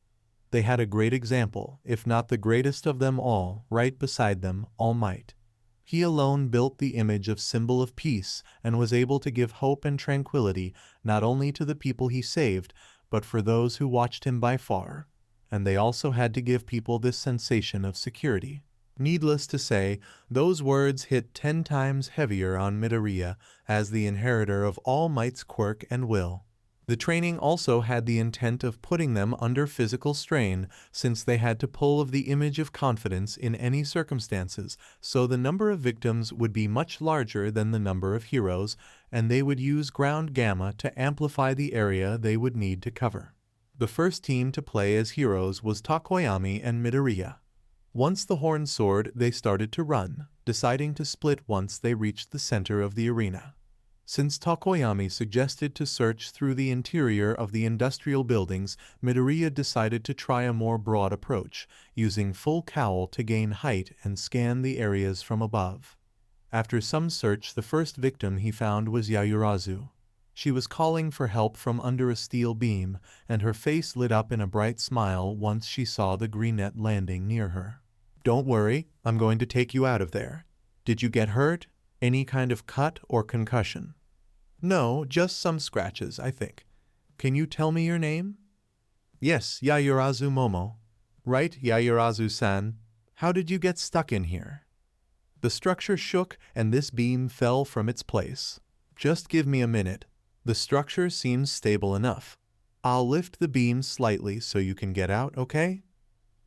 They had a great example, if not the greatest of them all, right beside them, All Might. He alone built the image of symbol of peace and was able to give hope and tranquility not only to the people he saved, but for those who watched him by far. And they also had to give people this sensation of security. Needless to say, those words hit 10 times heavier on Midoriya as the inheritor of All Might's quirk and will. The training also had the intent of putting them under physical strain, since they had to pull of the image of confidence in any circumstances, so the number of victims would be much larger than the number of heroes, and they would use ground gamma to amplify the area they would need to cover. The first team to play as heroes was Tokoyami and Midoriya. Once the horn soared, they started to run, deciding to split once they reached the center of the arena. Since Tokoyami suggested to search through the interior of the industrial buildings, Midoriya decided to try a more broad approach, using full cowl to gain height and scan the areas from above. After some search, the first victim he found was Yaoyorozu. She was calling for help from under a steel beam, and her face lit up in a bright smile once she saw the green net landing near her. Don't worry, I'm going to take you out of there. Did you get hurt? Any kind of cut or concussion? No, just some scratches, I think. Can you tell me your name? Yes, Yayurazu Momo. Right, Yayurazu-san. How did you get stuck in here? The structure shook and this beam fell from its place. Just give me a minute. The structure seems stable enough. I'll lift the beam slightly so you can get out, okay?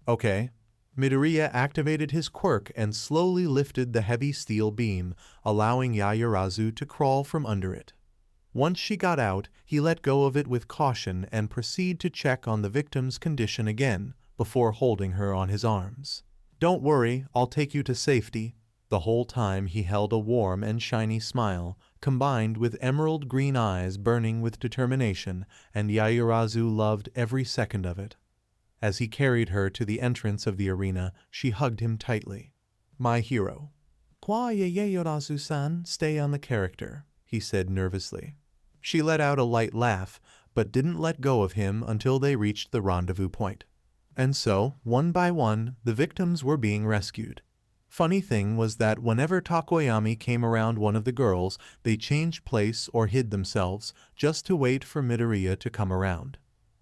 Okay. Midoriya activated his quirk and slowly lifted the heavy steel beam, allowing Yayurazu to crawl from under it. Once she got out, he let go of it with caution and proceeded to check on the victim's condition again, before holding her on his arms. Don't worry, I'll take you to safety. The whole time he held a warm and shiny smile, combined with emerald green eyes burning with determination, and Yayurazu loved every second of it. As he carried her to the entrance of the arena, she hugged him tightly. My hero. Kwa Yayurazu-san, stay on the character, he said nervously. She let out a light laugh, but didn't let go of him until they reached the rendezvous point. And so, one by one, the victims were being rescued. Funny thing was that whenever Takoyami came around one of the girls, they changed place or hid themselves, just to wait for Midoriya to come around.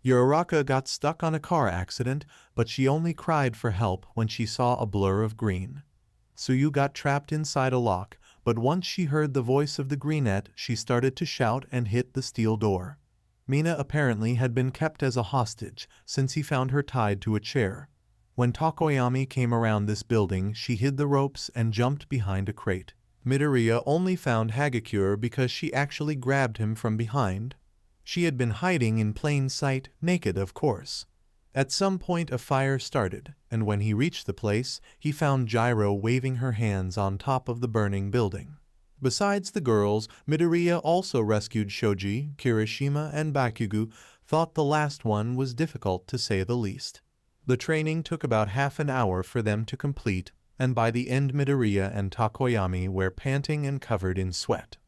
Uraraka got stuck on a car accident, but she only cried for help when she saw a blur of green. Tsuyu got trapped inside a lock, but once she heard the voice of the greenette, she started to shout and hit the steel door. Mina apparently had been kept as a hostage, since he found her tied to a chair. When Takoyami came around this building, she hid the ropes and jumped behind a crate. Midoriya only found Hagakure because she actually grabbed him from behind. She had been hiding in plain sight, naked of course. At some point a fire started, and when he reached the place, he found Gyro waving her hands on top of the burning building. Besides the girls, Midoriya also rescued Shoji, Kirishima, and Bakugo, thought the last one was difficult to say the least. The training took about half an hour for them to complete, and by the end Midoriya and Takoyami were panting and covered in sweat.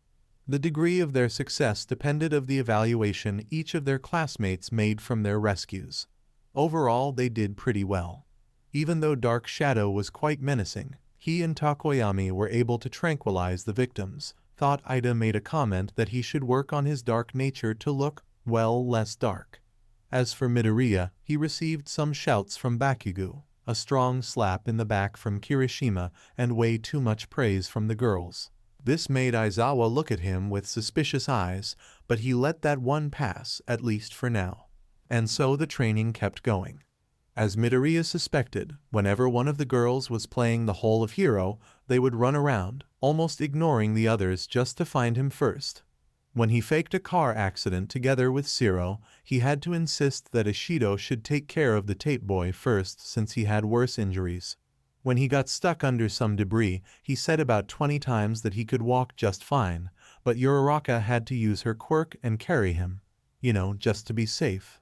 The degree of their success depended on the evaluation each of their classmates made from their rescues. Overall, they did pretty well. Even though Dark Shadow was quite menacing, he and Takoyami were able to tranquilize the victims. Thought Ida made a comment that he should work on his dark nature to look, well, less dark. As for Midoriya, he received some shouts from Bakugo, a strong slap in the back from Kirishima, and way too much praise from the girls. This made Aizawa look at him with suspicious eyes, but he let that one pass, at least for now. And so the training kept going. As Midoriya suspected, whenever one of the girls was playing the Hole of Hero, they would run around, almost ignoring the others just to find him first. When he faked a car accident together with Zero, he had to insist that Ishido should take care of the tape boy first since he had worse injuries. When he got stuck under some debris, he said about 20 times that he could walk just fine, but Uraraka had to use her quirk and carry him. Just to be safe.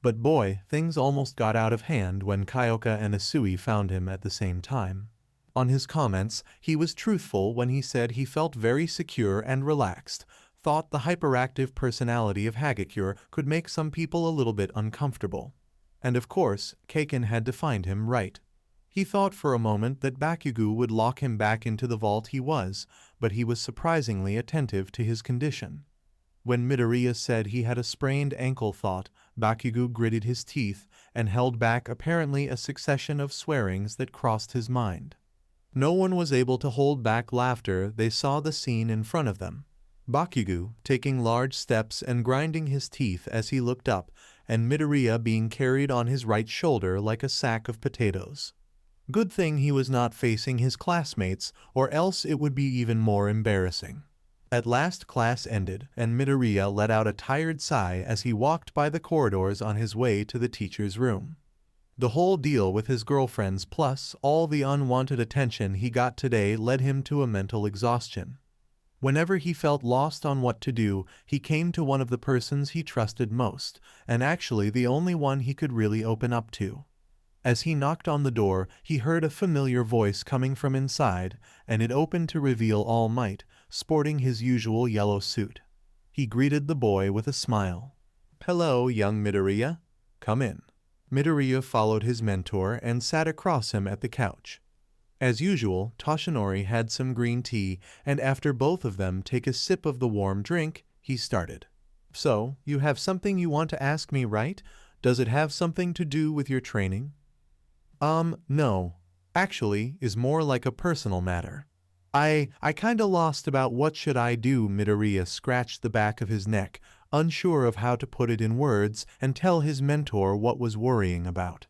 But boy, things almost got out of hand when Kyoka and Asui found him at the same time. On his comments, he was truthful when he said he felt very secure and relaxed, thought the hyperactive personality of Hagakure could make some people a little bit uncomfortable. And of course, Kaken had to find him right. He thought for a moment that Bakugo would lock him back into the vault he was, but he was surprisingly attentive to his condition. When Midoriya said he had a sprained ankle thought, Bakugo gritted his teeth and held back apparently a succession of swearings that crossed his mind. No one was able to hold back laughter. They saw the scene in front of them. Bakugo taking large steps and grinding his teeth as he looked up, and Midoriya being carried on his right shoulder like a sack of potatoes. Good thing he was not facing his classmates, or else it would be even more embarrassing. At last class ended, and Midoriya let out a tired sigh as he walked by the corridors on his way to the teacher's room. The whole deal with his girlfriends plus all the unwanted attention he got today led him to a mental exhaustion. Whenever he felt lost on what to do, he came to one of the persons he trusted most, and actually the only one he could really open up to. As he knocked on the door, he heard a familiar voice coming from inside, and it opened to reveal All Might, sporting his usual yellow suit. He greeted the boy with a smile. "Hello, young Midoriya. Come in." Midoriya followed his mentor and sat across him at the couch. As usual, Toshinori had some green tea, and after both of them take a sip of the warm drink, he started. "So, you have something you want to ask me, right? Does it have something to do with your training?" No. Actually, is more like a personal matter. I kinda lost about what should I do." Midoriya scratched the back of his neck, unsure of how to put it in words and tell his mentor what was worrying about.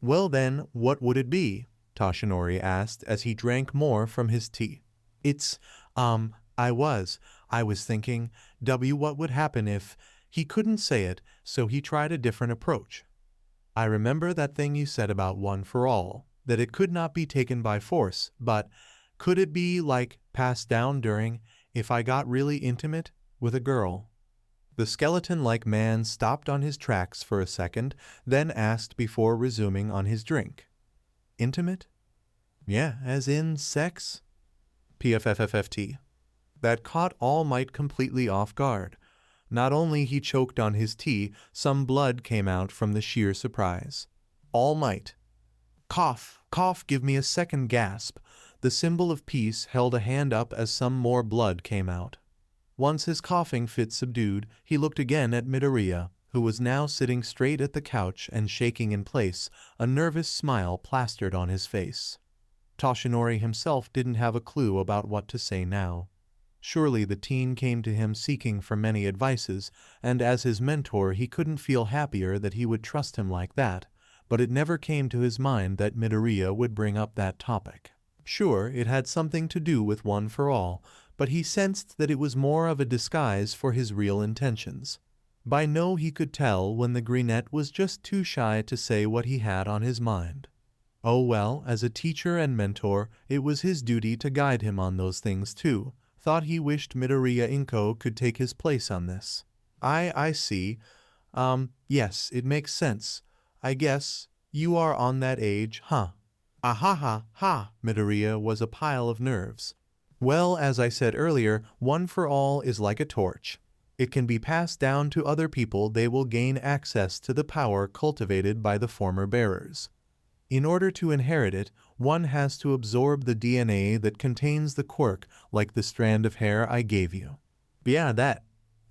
"Well then, what would it be?" Toshinori asked as he drank more from his tea. "It's, I was thinking, what would happen if—" He couldn't say it, so he tried a different approach. "I remember that thing you said about one for all, that it could not be taken by force, but could it be, like, passed down during, if I got really intimate, with a girl?" The skeleton-like man stopped on his tracks for a second, then asked before resuming on his drink. "Intimate? Yeah, as in sex?" PFFFFT. That caught All Might completely off guard. Not only he choked on his tea, some blood came out from the sheer surprise. All Might. "Cough, cough, give me a second." Gasp. The symbol of peace held a hand up as some more blood came out. Once his coughing fit subdued, he looked again at Midoriya, who was now sitting straight at the couch and shaking in place, a nervous smile plastered on his face. Toshinori himself didn't have a clue about what to say now. Surely the teen came to him seeking for many advices, and as his mentor he couldn't feel happier that he would trust him like that, but it never came to his mind that Midoriya would bring up that topic. Sure, it had something to do with One for All, but he sensed that it was more of a disguise for his real intentions. By no he could tell when the greenette was just too shy to say what he had on his mind. Oh well, as a teacher and mentor, it was his duty to guide him on those things too. Thought he wished Midoriya Inko could take his place on this. I see. Yes, it makes sense. I guess you are on that age, huh? Ah ha ha ha. Midoriya was a pile of nerves. Well, as I said earlier, One for All is like a torch. It can be passed down to other people. They will gain access to the power cultivated by the former bearers. In order to inherit it, one has to absorb the DNA that contains the quirk, like the strand of hair I gave you. Yeah, that.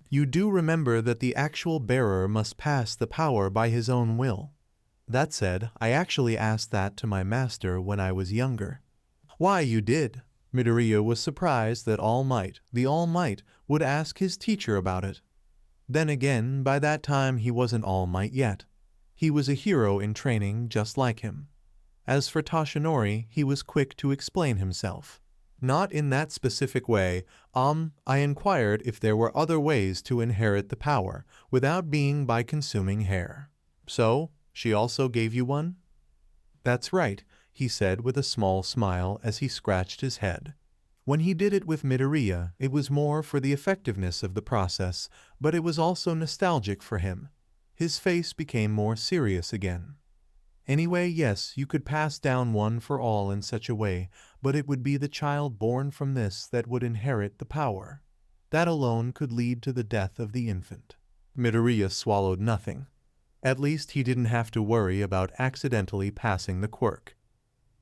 You do remember that the actual bearer must pass the power by his own will. That said, I actually asked that to my master when I was younger. Why, you did? Midoriya was surprised that the All Might, would ask his teacher about it. Then again, by that time he wasn't All Might yet. He was a hero in training just like him. As for Toshinori, he was quick to explain himself. Not in that specific way. I inquired if there were other ways to inherit the power, without being by consuming hair. So, she also gave you one? That's right, he said with a small smile as he scratched his head. When he did it with Midoriya, it was more for the effectiveness of the process, but it was also nostalgic for him. His face became more serious again. Anyway, yes, you could pass down One for All in such a way, but it would be the child born from this that would inherit the power. That alone could lead to the death of the infant. Midoriya swallowed nothing. At least he didn't have to worry about accidentally passing the quirk.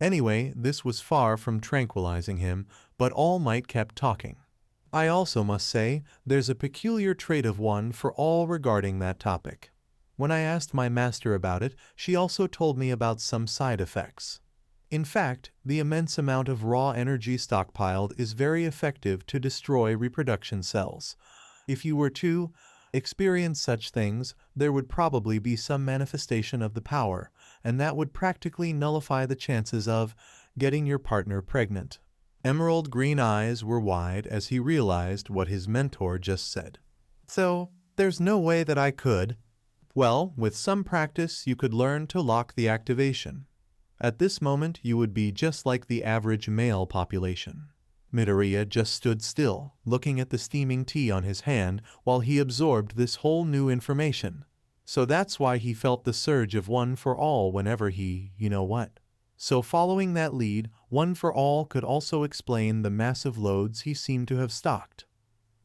Anyway, this was far from tranquilizing him, but All Might kept talking. I also must say, there's a peculiar trait of One for All regarding that topic. When I asked my master about it, she also told me about some side effects. In fact, the immense amount of raw energy stockpiled is very effective to destroy reproduction cells. If you were to experience such things, there would probably be some manifestation of the power, and that would practically nullify the chances of getting your partner pregnant. Emerald green eyes were wide as he realized what his mentor just said. So, there's no way that I could. Well, with some practice, you could learn to lock the activation. At this moment, you would be just like the average male population. Midoriya just stood still, looking at the steaming tea on his hand while he absorbed this whole new information. So that's why he felt the surge of One for All whenever he, you know what. So following that lead, One for All could also explain the massive loads he seemed to have stocked.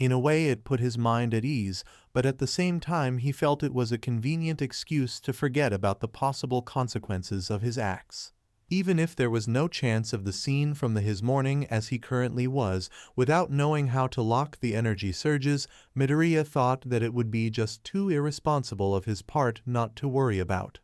In a way it put his mind at ease, but at the same time he felt it was a convenient excuse to forget about the possible consequences of his acts. Even if there was no chance of the scene from his morning as he currently was, without knowing how to lock the energy surges, Midoriya thought that it would be just too irresponsible of his part not to worry about.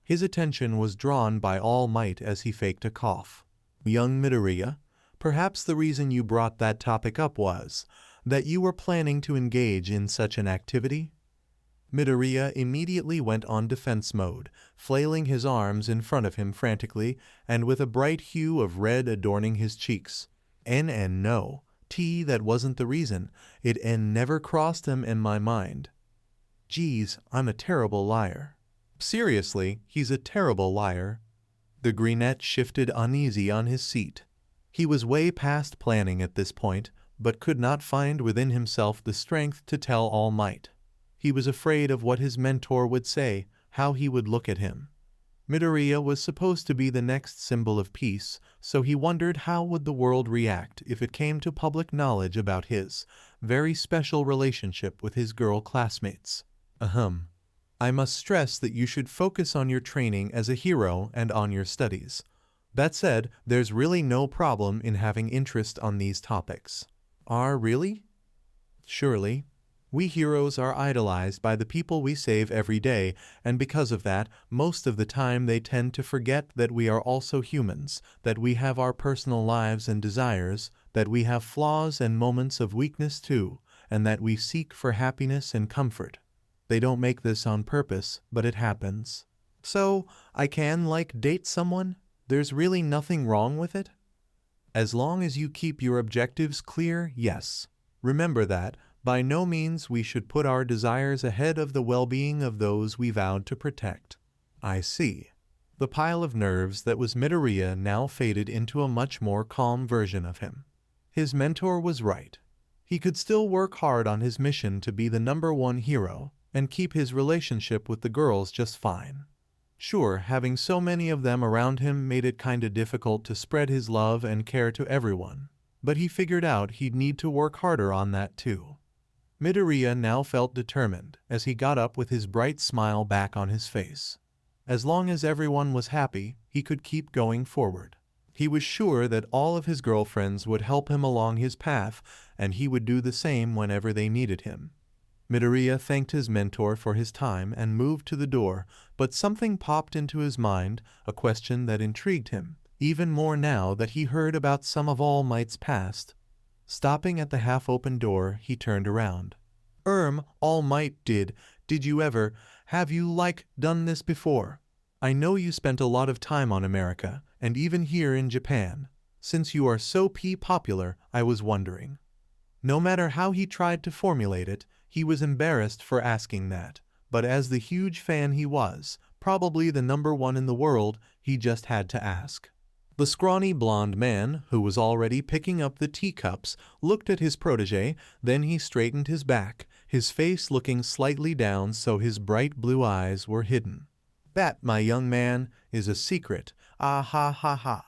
His attention was drawn by All Might as he faked a cough. Young Midoriya, perhaps the reason you brought that topic up was that you were planning to engage in such an activity? Midoriya immediately went on defense mode, flailing his arms in front of him frantically, and with a bright hue of red adorning his cheeks. No. That wasn't the reason. It never crossed him in my mind. Geez, I'm a terrible liar. Seriously, he's a terrible liar. The greenette shifted uneasy on his seat. He was way past planning at this point, but could not find within himself the strength to tell All Might. He was afraid of what his mentor would say, how he would look at him. Midoriya was supposed to be the next symbol of peace, so he wondered how would the world react if it came to public knowledge about his very special relationship with his girl classmates. I must stress that you should focus on your training as a hero and on your studies. That said, there's really no problem in having interest on these topics. Really? Surely. We heroes are idolized by the people we save every day, and because of that, most of the time they tend to forget that we are also humans, that we have our personal lives and desires, that we have flaws and moments of weakness too, and that we seek for happiness and comfort. They don't make this on purpose, but it happens. So, I can, date someone? There's really nothing wrong with it? As long as you keep your objectives clear, yes. Remember that, by no means we should put our desires ahead of the well-being of those we vowed to protect. I see. The pile of nerves that was Midoriya now faded into a much more calm version of him. His mentor was right. He could still work hard on his mission to be the #1 hero, and keep his relationship with the girls just fine. Sure, having so many of them around him made it kinda difficult to spread his love and care to everyone, but he figured out he'd need to work harder on that too. Midoriya now felt determined as he got up with his bright smile back on his face. As long as everyone was happy, he could keep going forward. He was sure that all of his girlfriends would help him along his path, and he would do the same whenever they needed him. Midoriya thanked his mentor for his time and moved to the door, but something popped into his mind, a question that intrigued him, even more now that he heard about some of All Might's past. Stopping at the half-open door, he turned around. All Might did you ever, have you, done this before? I know you spent a lot of time on America, and even here in Japan. Since you are so popular, I was wondering. No matter how he tried to formulate it, he was embarrassed for asking that, but as the huge fan he was, probably the #1 in the world, he just had to ask. The scrawny blond man, who was already picking up the teacups, looked at his protege, then he straightened his back, his face looking slightly down so his bright blue eyes were hidden. That, my young man, is a secret. Ah ha ha ha.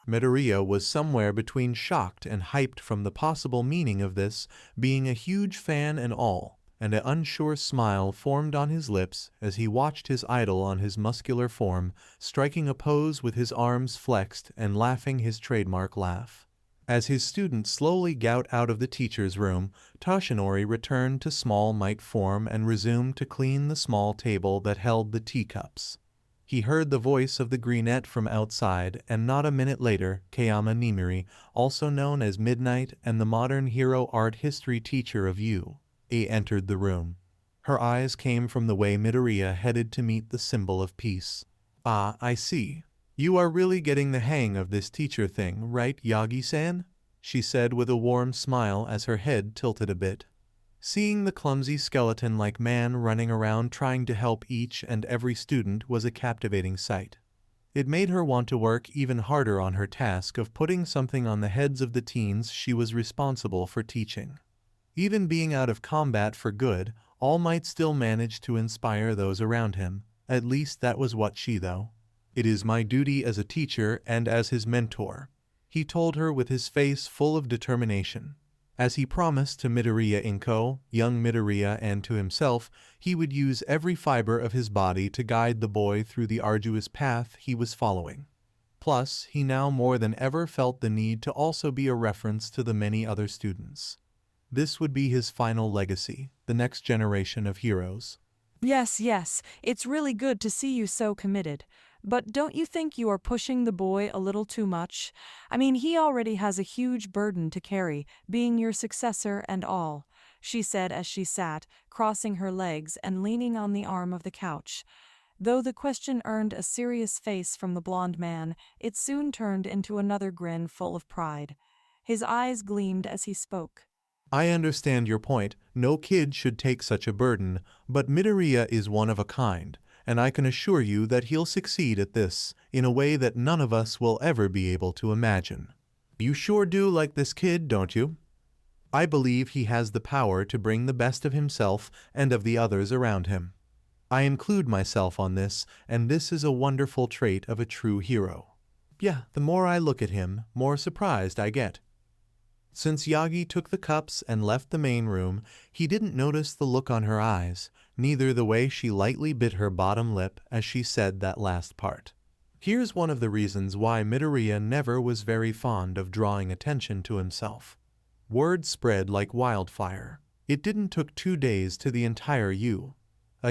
Midoriya was somewhere between shocked and hyped from the possible meaning of this, being a huge fan and all, and an unsure smile formed on his lips as he watched his idol on his muscular form, striking a pose with his arms flexed and laughing his trademark laugh. As his students slowly got out of the teacher's room, Toshinori returned to small Might form and resumed to clean the small table that held the teacups. He heard the voice of the greenette from outside, and not a minute later, Kayama Nimiri, also known as Midnight and the modern hero art history teacher of entered the room. Her eyes came from the way Midoriya headed to meet the symbol of peace. Ah, I see. You are really getting the hang of this teacher thing, right, Yagi-san? She said with a warm smile as her head tilted a bit. Seeing the clumsy skeleton-like man running around trying to help each and every student was a captivating sight. It made her want to work even harder on her task of putting something on the heads of the teens she was responsible for teaching. Even being out of combat for good, All Might still managed to inspire those around him. At least that was what she though. It is my duty as a teacher and as his mentor, he told her with his face full of determination. As he promised to Midoriya Inko, young Midoriya, and to himself, he would use every fiber of his body to guide the boy through the arduous path he was following. Plus, he now more than ever felt the need to also be a reference to the many other students. This would be his final legacy, the next generation of heroes. Yes, it's really good to see you so committed. But don't you think you are pushing the boy a little too much? I mean, he already has a huge burden to carry, being your successor and all, she said as she sat, crossing her legs and leaning on the arm of the couch. Though the question earned a serious face from the blond man, it soon turned into another grin full of pride. His eyes gleamed as he spoke. I understand your point. No kid should take such a burden, but Midoriya is one of a kind, and I can assure you that he'll succeed at this in a way that none of us will ever be able to imagine. You sure do like this kid, don't you? I believe he has the power to bring the best of himself and of the others around him. I include myself on this, and this is a wonderful trait of a true hero. Yeah, the more I look at him, more surprised I get. Since Yagi took the cups and left the main room, he didn't notice the look on her eyes, neither the way she lightly bit her bottom lip as she said that last part. Here's one of the reasons why Midoriya never was very fond of drawing attention to himself. Word spread like wildfire. It didn't took 2 days to the entire U.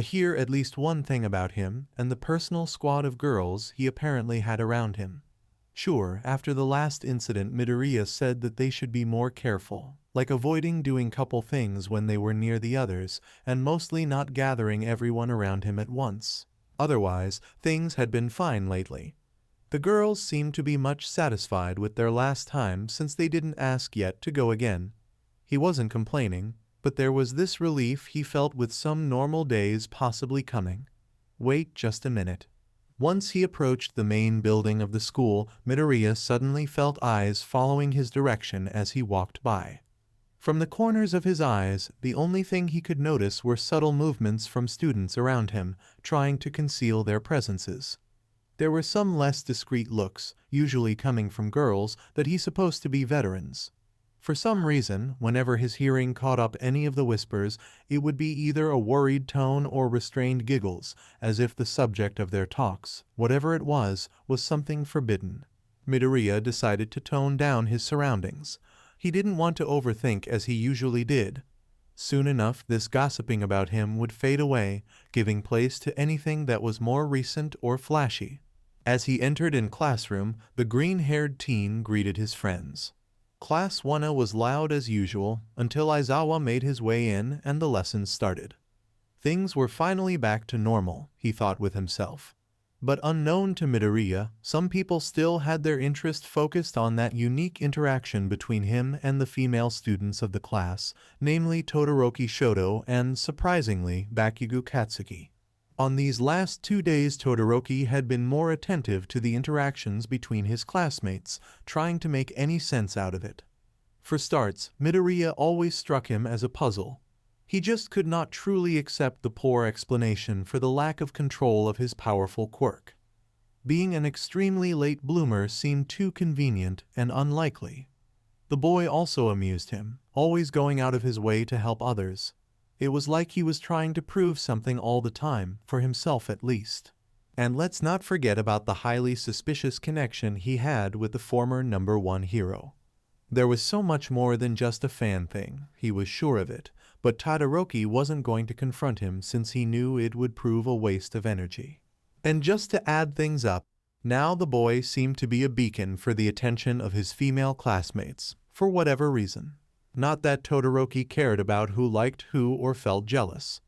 Hear at least one thing about him and the personal squad of girls he apparently had around him. Sure, after the last incident Midoriya said that they should be more careful, like avoiding doing couple things when they were near the others, and mostly not gathering everyone around him at once. Otherwise, things had been fine lately. The girls seemed to be much satisfied with their last time since they didn't ask yet to go again. He wasn't complaining, but there was this relief he felt with some normal days possibly coming. Wait just a minute. Once he approached the main building of the school, Midoriya suddenly felt eyes following his direction as he walked by. From the corners of his eyes, the only thing he could notice were subtle movements from students around him, trying to conceal their presences. There were some less discreet looks, usually coming from girls that he supposed to be veterans. For some reason, whenever his hearing caught up any of the whispers, it would be either a worried tone or restrained giggles, as if the subject of their talks, whatever it was something forbidden. Midoriya decided to tone down his surroundings. He didn't want to overthink as he usually did. Soon enough, this gossiping about him would fade away, giving place to anything that was more recent or flashy. As he entered in classroom, the green-haired teen greeted his friends. Class 1 was loud as usual until Aizawa made his way in and the lessons started. Things were finally back to normal, he thought with himself. But unknown to Midoriya, some people still had their interest focused on that unique interaction between him and the female students of the class, namely Todoroki Shoto and, surprisingly, Bakugo Katsuki. On these last 2 days Todoroki had been more attentive to the interactions between his classmates, trying to make any sense out of it. For starts, Midoriya always struck him as a puzzle. He just could not truly accept the poor explanation for the lack of control of his powerful quirk. Being an extremely late bloomer seemed too convenient and unlikely. The boy also amused him, always going out of his way to help others. It was like he was trying to prove something all the time, for himself at least. And let's not forget about the highly suspicious connection he had with the former #1 hero. There was so much more than just a fan thing, he was sure of it, but Todoroki wasn't going to confront him since he knew it would prove a waste of energy. And just to add things up, now the boy seemed to be a beacon for the attention of his female classmates, for whatever reason. Not that Todoroki cared about who liked who or felt jealous.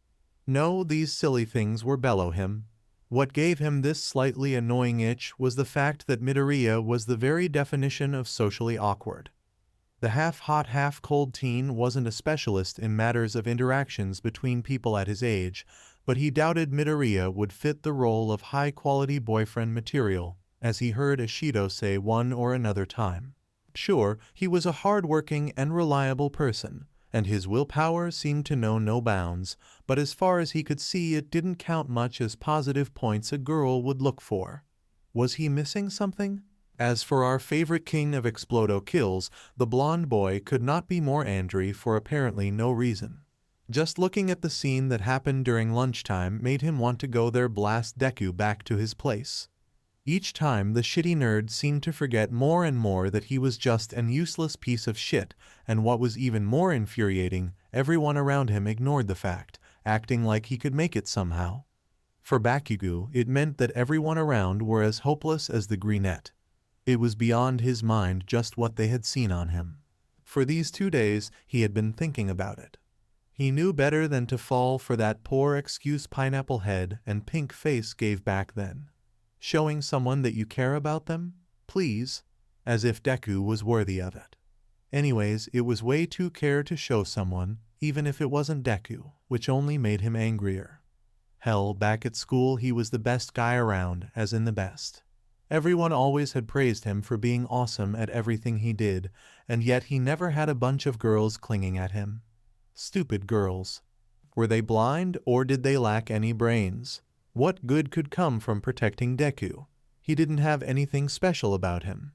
No, these silly things were below him. What gave him this slightly annoying itch was the fact that Midoriya was the very definition of socially awkward. The half-hot, half-cold teen wasn't a specialist in matters of interactions between people at his age, but he doubted Midoriya would fit the role of high-quality boyfriend material, as he heard Ishido say one or another time. Sure, he was a hard-working and reliable person, and his willpower seemed to know no bounds, but as far as he could see it didn't count much as positive points a girl would look for. Was he missing something? As for our favorite king of Explodo kills, the blonde boy could not be more angry for apparently no reason. Just looking at the scene that happened during lunchtime made him want to go there blast Deku back to his place. Each time the shitty nerd seemed to forget more and more that he was just an useless piece of shit, and what was even more infuriating, everyone around him ignored the fact, acting like he could make it somehow. For Bakugo, it meant that everyone around were as hopeless as the Greenette. It was beyond his mind just what they had seen on him. For these 2 days, he had been thinking about it. He knew better than to fall for that poor excuse pineapple head and pink face gave back then. Showing someone that you care about them? Please. As if Deku was worthy of it. Anyways, it was way too care to show someone, even if it wasn't Deku, which only made him angrier. Hell, back at school he was the best guy around, as in the best. Everyone always had praised him for being awesome at everything he did, and yet he never had a bunch of girls clinging at him. Stupid girls. Were they blind, or did they lack any brains? What good could come from protecting Deku? He didn't have anything special about him.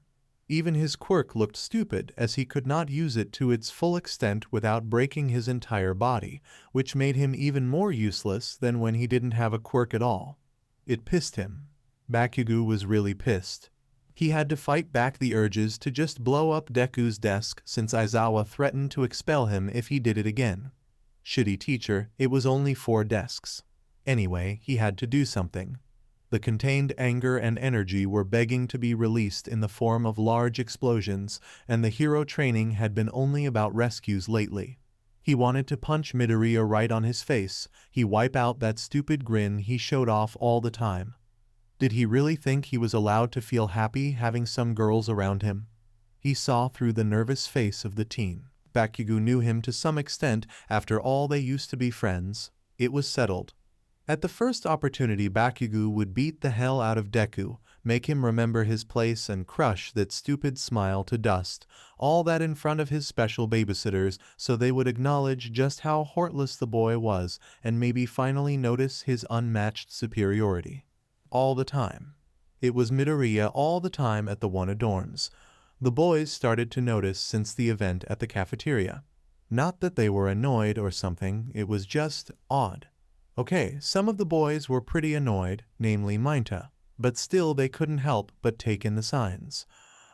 Even his quirk looked stupid, as he could not use it to its full extent without breaking his entire body, which made him even more useless than when he didn't have a quirk at all. It pissed him. Bakugo was really pissed. He had to fight back the urges to just blow up Deku's desk since Aizawa threatened to expel him if he did it again. Shitty teacher, it was only 4 desks. Anyway, he had to do something. The contained anger and energy were begging to be released in the form of large explosions, and the hero training had been only about rescues lately. He wanted to punch Midoriya right on his face, he wipe out that stupid grin he showed off all the time. Did he really think he was allowed to feel happy having some girls around him? He saw through the nervous face of the teen. Bakugo knew him to some extent after all they used to be friends. It was settled. At the first opportunity Bakugo would beat the hell out of Deku, make him remember his place and crush that stupid smile to dust, all that in front of his special babysitters so they would acknowledge just how heartless the boy was and maybe finally notice his unmatched superiority. All the time. It was Midoriya all the time at the Wanna dorms. The boys started to notice since the event at the cafeteria. Not that they were annoyed or something, it was just odd. Okay, some of the boys were pretty annoyed, namely Minta, but still they couldn't help but take in the signs.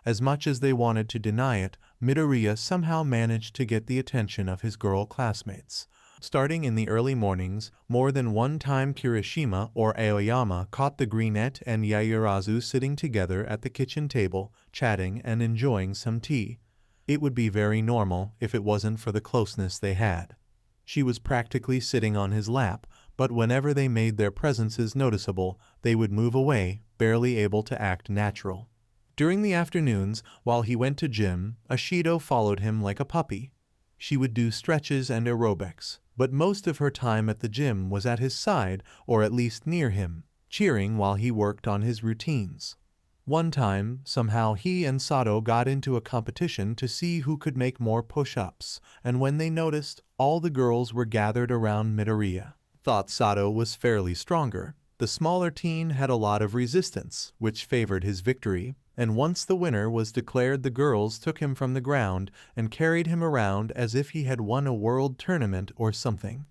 As much as they wanted to deny it, Midoriya somehow managed to get the attention of his girl classmates. Starting in the early mornings, more than one time Kirishima or Aoyama caught the Greenette and Yaoyorozu sitting together at the kitchen table, chatting and enjoying some tea. It would be very normal if it wasn't for the closeness they had. She was practically sitting on his lap, but whenever they made their presences noticeable, they would move away, barely able to act natural. During the afternoons, while he went to gym, Ashido followed him like a puppy. She would do stretches and aerobics, but most of her time at the gym was at his side, or at least near him, cheering while he worked on his routines. One time, somehow he and Sato got into a competition to see who could make more push-ups, and when they noticed, all the girls were gathered around Midoriya. Thought Sato was fairly stronger. The smaller teen had a lot of resistance, which favored his victory, and once the winner was declared the girls took him from the ground and carried him around as if he had won a world tournament or something.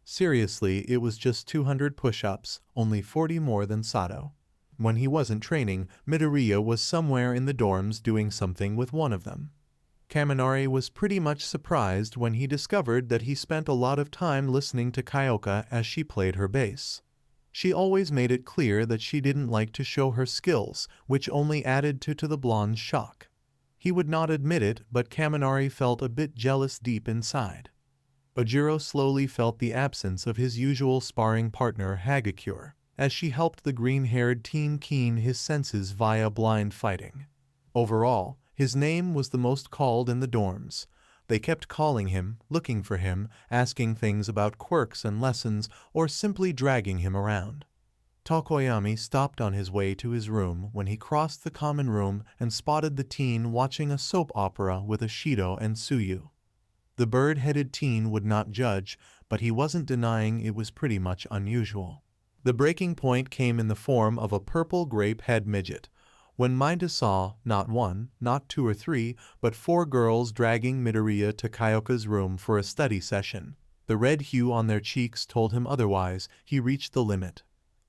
Seriously, it was just 200 push-ups, only 40 more than Sato. When he wasn't training, Midoriya was somewhere in the dorms doing something with one of them. Kaminari was pretty much surprised when he discovered that he spent a lot of time listening to Kyoka as she played her bass. She always made it clear that she didn't like to show her skills, which only added to the blonde's shock. He would not admit it, but Kaminari felt a bit jealous deep inside. Ojiro slowly felt the absence of his usual sparring partner Hagakure, as she helped the green-haired teen keen his senses via blind fighting. Overall, his name was the most called in the dorms. They kept calling him, looking for him, asking things about quirks and lessons, or simply dragging him around. Tokoyami stopped on his way to his room when he crossed the common room and spotted the teen watching a soap opera with Ashido and Tsuyu. The bird-headed teen would not judge, but he wasn't denying it was pretty much unusual. The breaking point came in the form of a purple grape-head midget. When Minta saw, not one, not two or three, but 4 girls dragging Midoriya to Kyoka's room for a study session, the red hue on their cheeks told him otherwise. He reached the limit.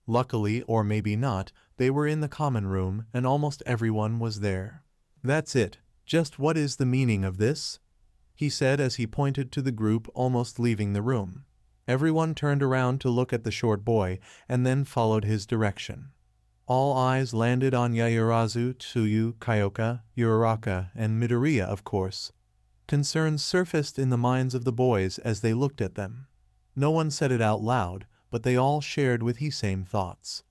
Luckily, or maybe not, they were in the common room, and almost everyone was there. "That's it. Just what is the meaning of this?" he said as he pointed to the group almost leaving the room. Everyone turned around to look at the short boy, and then followed his direction. All eyes landed on Yaoyorozu, Tsuyu, Kyoka, Uraraka, and Midoriya, of course. Concerns surfaced in the minds of the boys as they looked at them. No one said it out loud, but they all shared with the same thoughts.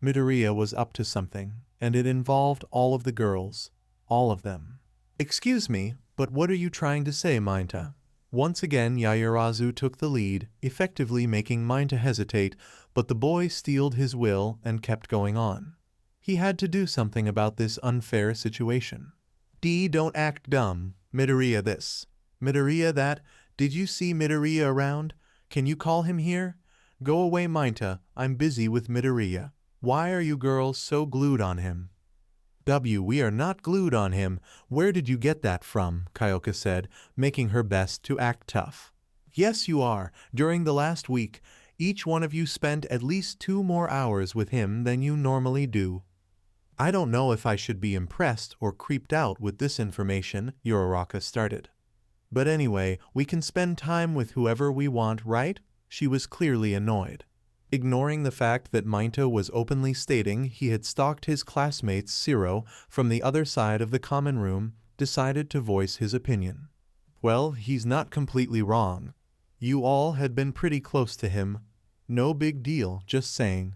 Midoriya was up to something, and it involved all of the girls. All of them. "Excuse me, but what are you trying to say, Minta?" Once again Yaoyorozu took the lead, effectively making Minta hesitate, but the boy steeled his will and kept going on. He had to do something about this unfair situation. Don't act dumb. Midoriya this. Midoriya that. Did you see Midoriya around? Can you call him here? Go away, Minta. I'm busy with Midoriya. Why are you girls so glued on him? We are not glued on him. Where did you get that from? Kyoka said, making her best to act tough. Yes, you are. During the last week, each one of you spent at least 2 more hours with him than you normally do. I don't know if I should be impressed or creeped out with this information, Uraraka started. But anyway, we can spend time with whoever we want, right? She was clearly annoyed. Ignoring the fact that Minta was openly stating he had stalked his classmates, Zero, from the other side of the common room, decided to voice his opinion. Well, he's not completely wrong. You all had been pretty close to him. No big deal, just saying.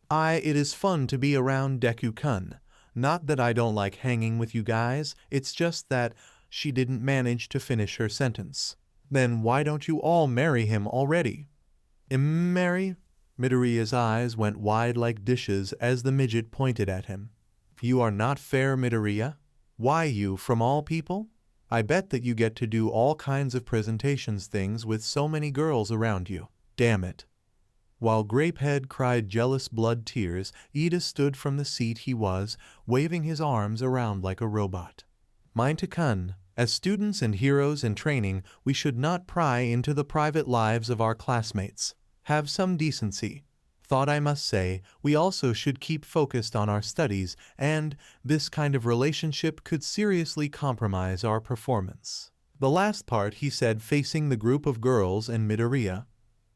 It is fun to be around Deku-kun. Not that I don't like hanging with you guys, it's just that she didn't manage to finish her sentence. Then why don't you all marry him already? Marry? Midoriya's eyes went wide like dishes as the midget pointed at him. You are not fair, Midoriya. Why you, from all people? I bet that you get to do all kinds of presentations things with so many girls around you. Damn it. While Grapehead cried jealous blood tears, Ida stood from the seat he was, waving his arms around like a robot. Minta-kun, as students and heroes in training, we should not pry into the private lives of our classmates. Have some decency. Thought I must say, we also should keep focused on our studies, and this kind of relationship could seriously compromise our performance. The last part he said facing the group of girls and Midoriya.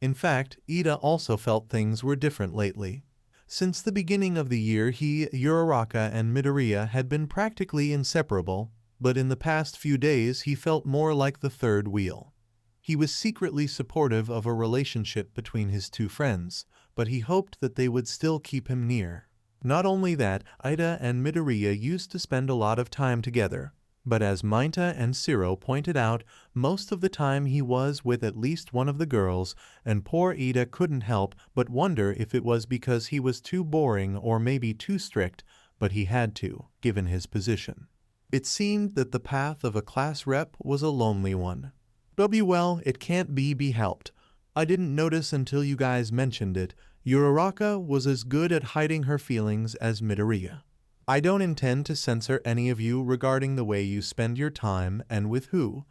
In fact, Ida also felt things were different lately. Since the beginning of the year he, Uraraka, and Midoriya had been practically inseparable, but in the past few days he felt more like the third wheel. He was secretly supportive of a relationship between his 2 friends, but he hoped that they would still keep him near. Not only that, Ida and Midoriya used to spend a lot of time together, but as Minta and Zero pointed out, most of the time he was with at least one of the girls, and poor Ida couldn't help but wonder if it was because he was too boring or maybe too strict, but he had to, given his position. It seemed that the path of a class rep was a lonely one. Well, it can't be helped. I didn't notice until you guys mentioned it. Uraraka was as good at hiding her feelings as Midoriya. I don't intend to censor any of you regarding the way you spend your time and with who.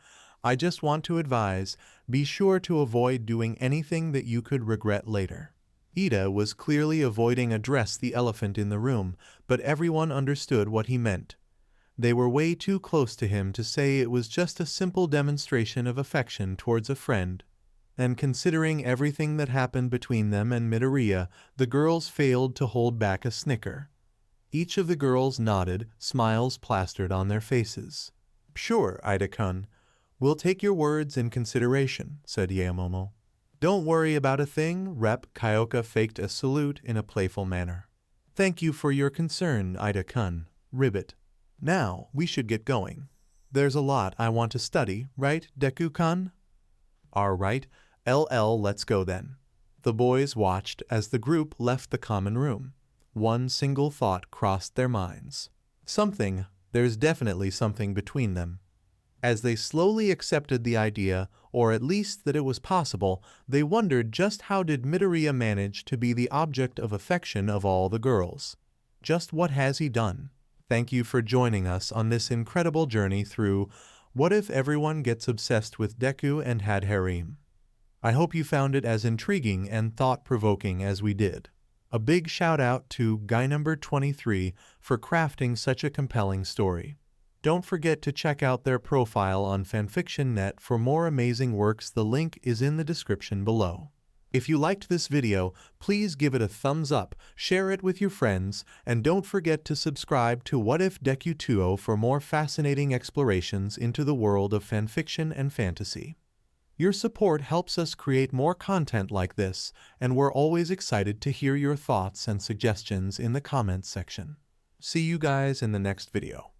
I just want to advise, be sure to avoid doing anything that you could regret later. Ida was clearly avoiding address the elephant in the room, but everyone understood what he meant. They were way too close to him to say it was just a simple demonstration of affection towards a friend. And considering everything that happened between them and Midoriya, the girls failed to hold back a snicker. Each of the girls nodded, smiles plastered on their faces. Sure, Ida-kun. We'll take your words in consideration, said Momo. Don't worry about a thing, Rep. Kyoka faked a salute in a playful manner. Thank you for your concern, Ida-kun. Ribbit. Now, we should get going. There's a lot I want to study, right, Deku-kun? All right, let's go then. The boys watched as the group left the common room. One single thought crossed their minds. There's definitely something between them. As they slowly accepted the idea, or at least that it was possible, they wondered just how did Midoriya manage to be the object of affection of all the girls. Just what has he done? Thank you for joining us on this incredible journey through What If Everyone Gets Obsessed with Deku and Had Harem? I hope you found it as intriguing and thought-provoking as we did. A big shout out to Guy number 23 for crafting such a compelling story. Don't forget to check out their profile on FanfictionNet for more amazing works. The link is in the description below. If you liked this video, please give it a thumbs up, share it with your friends, and don't forget to subscribe to What If Deku 2 for more fascinating explorations into the world of fanfiction and fantasy. Your support helps us create more content like this, and we're always excited to hear your thoughts and suggestions in the comments section. See you guys in the next video.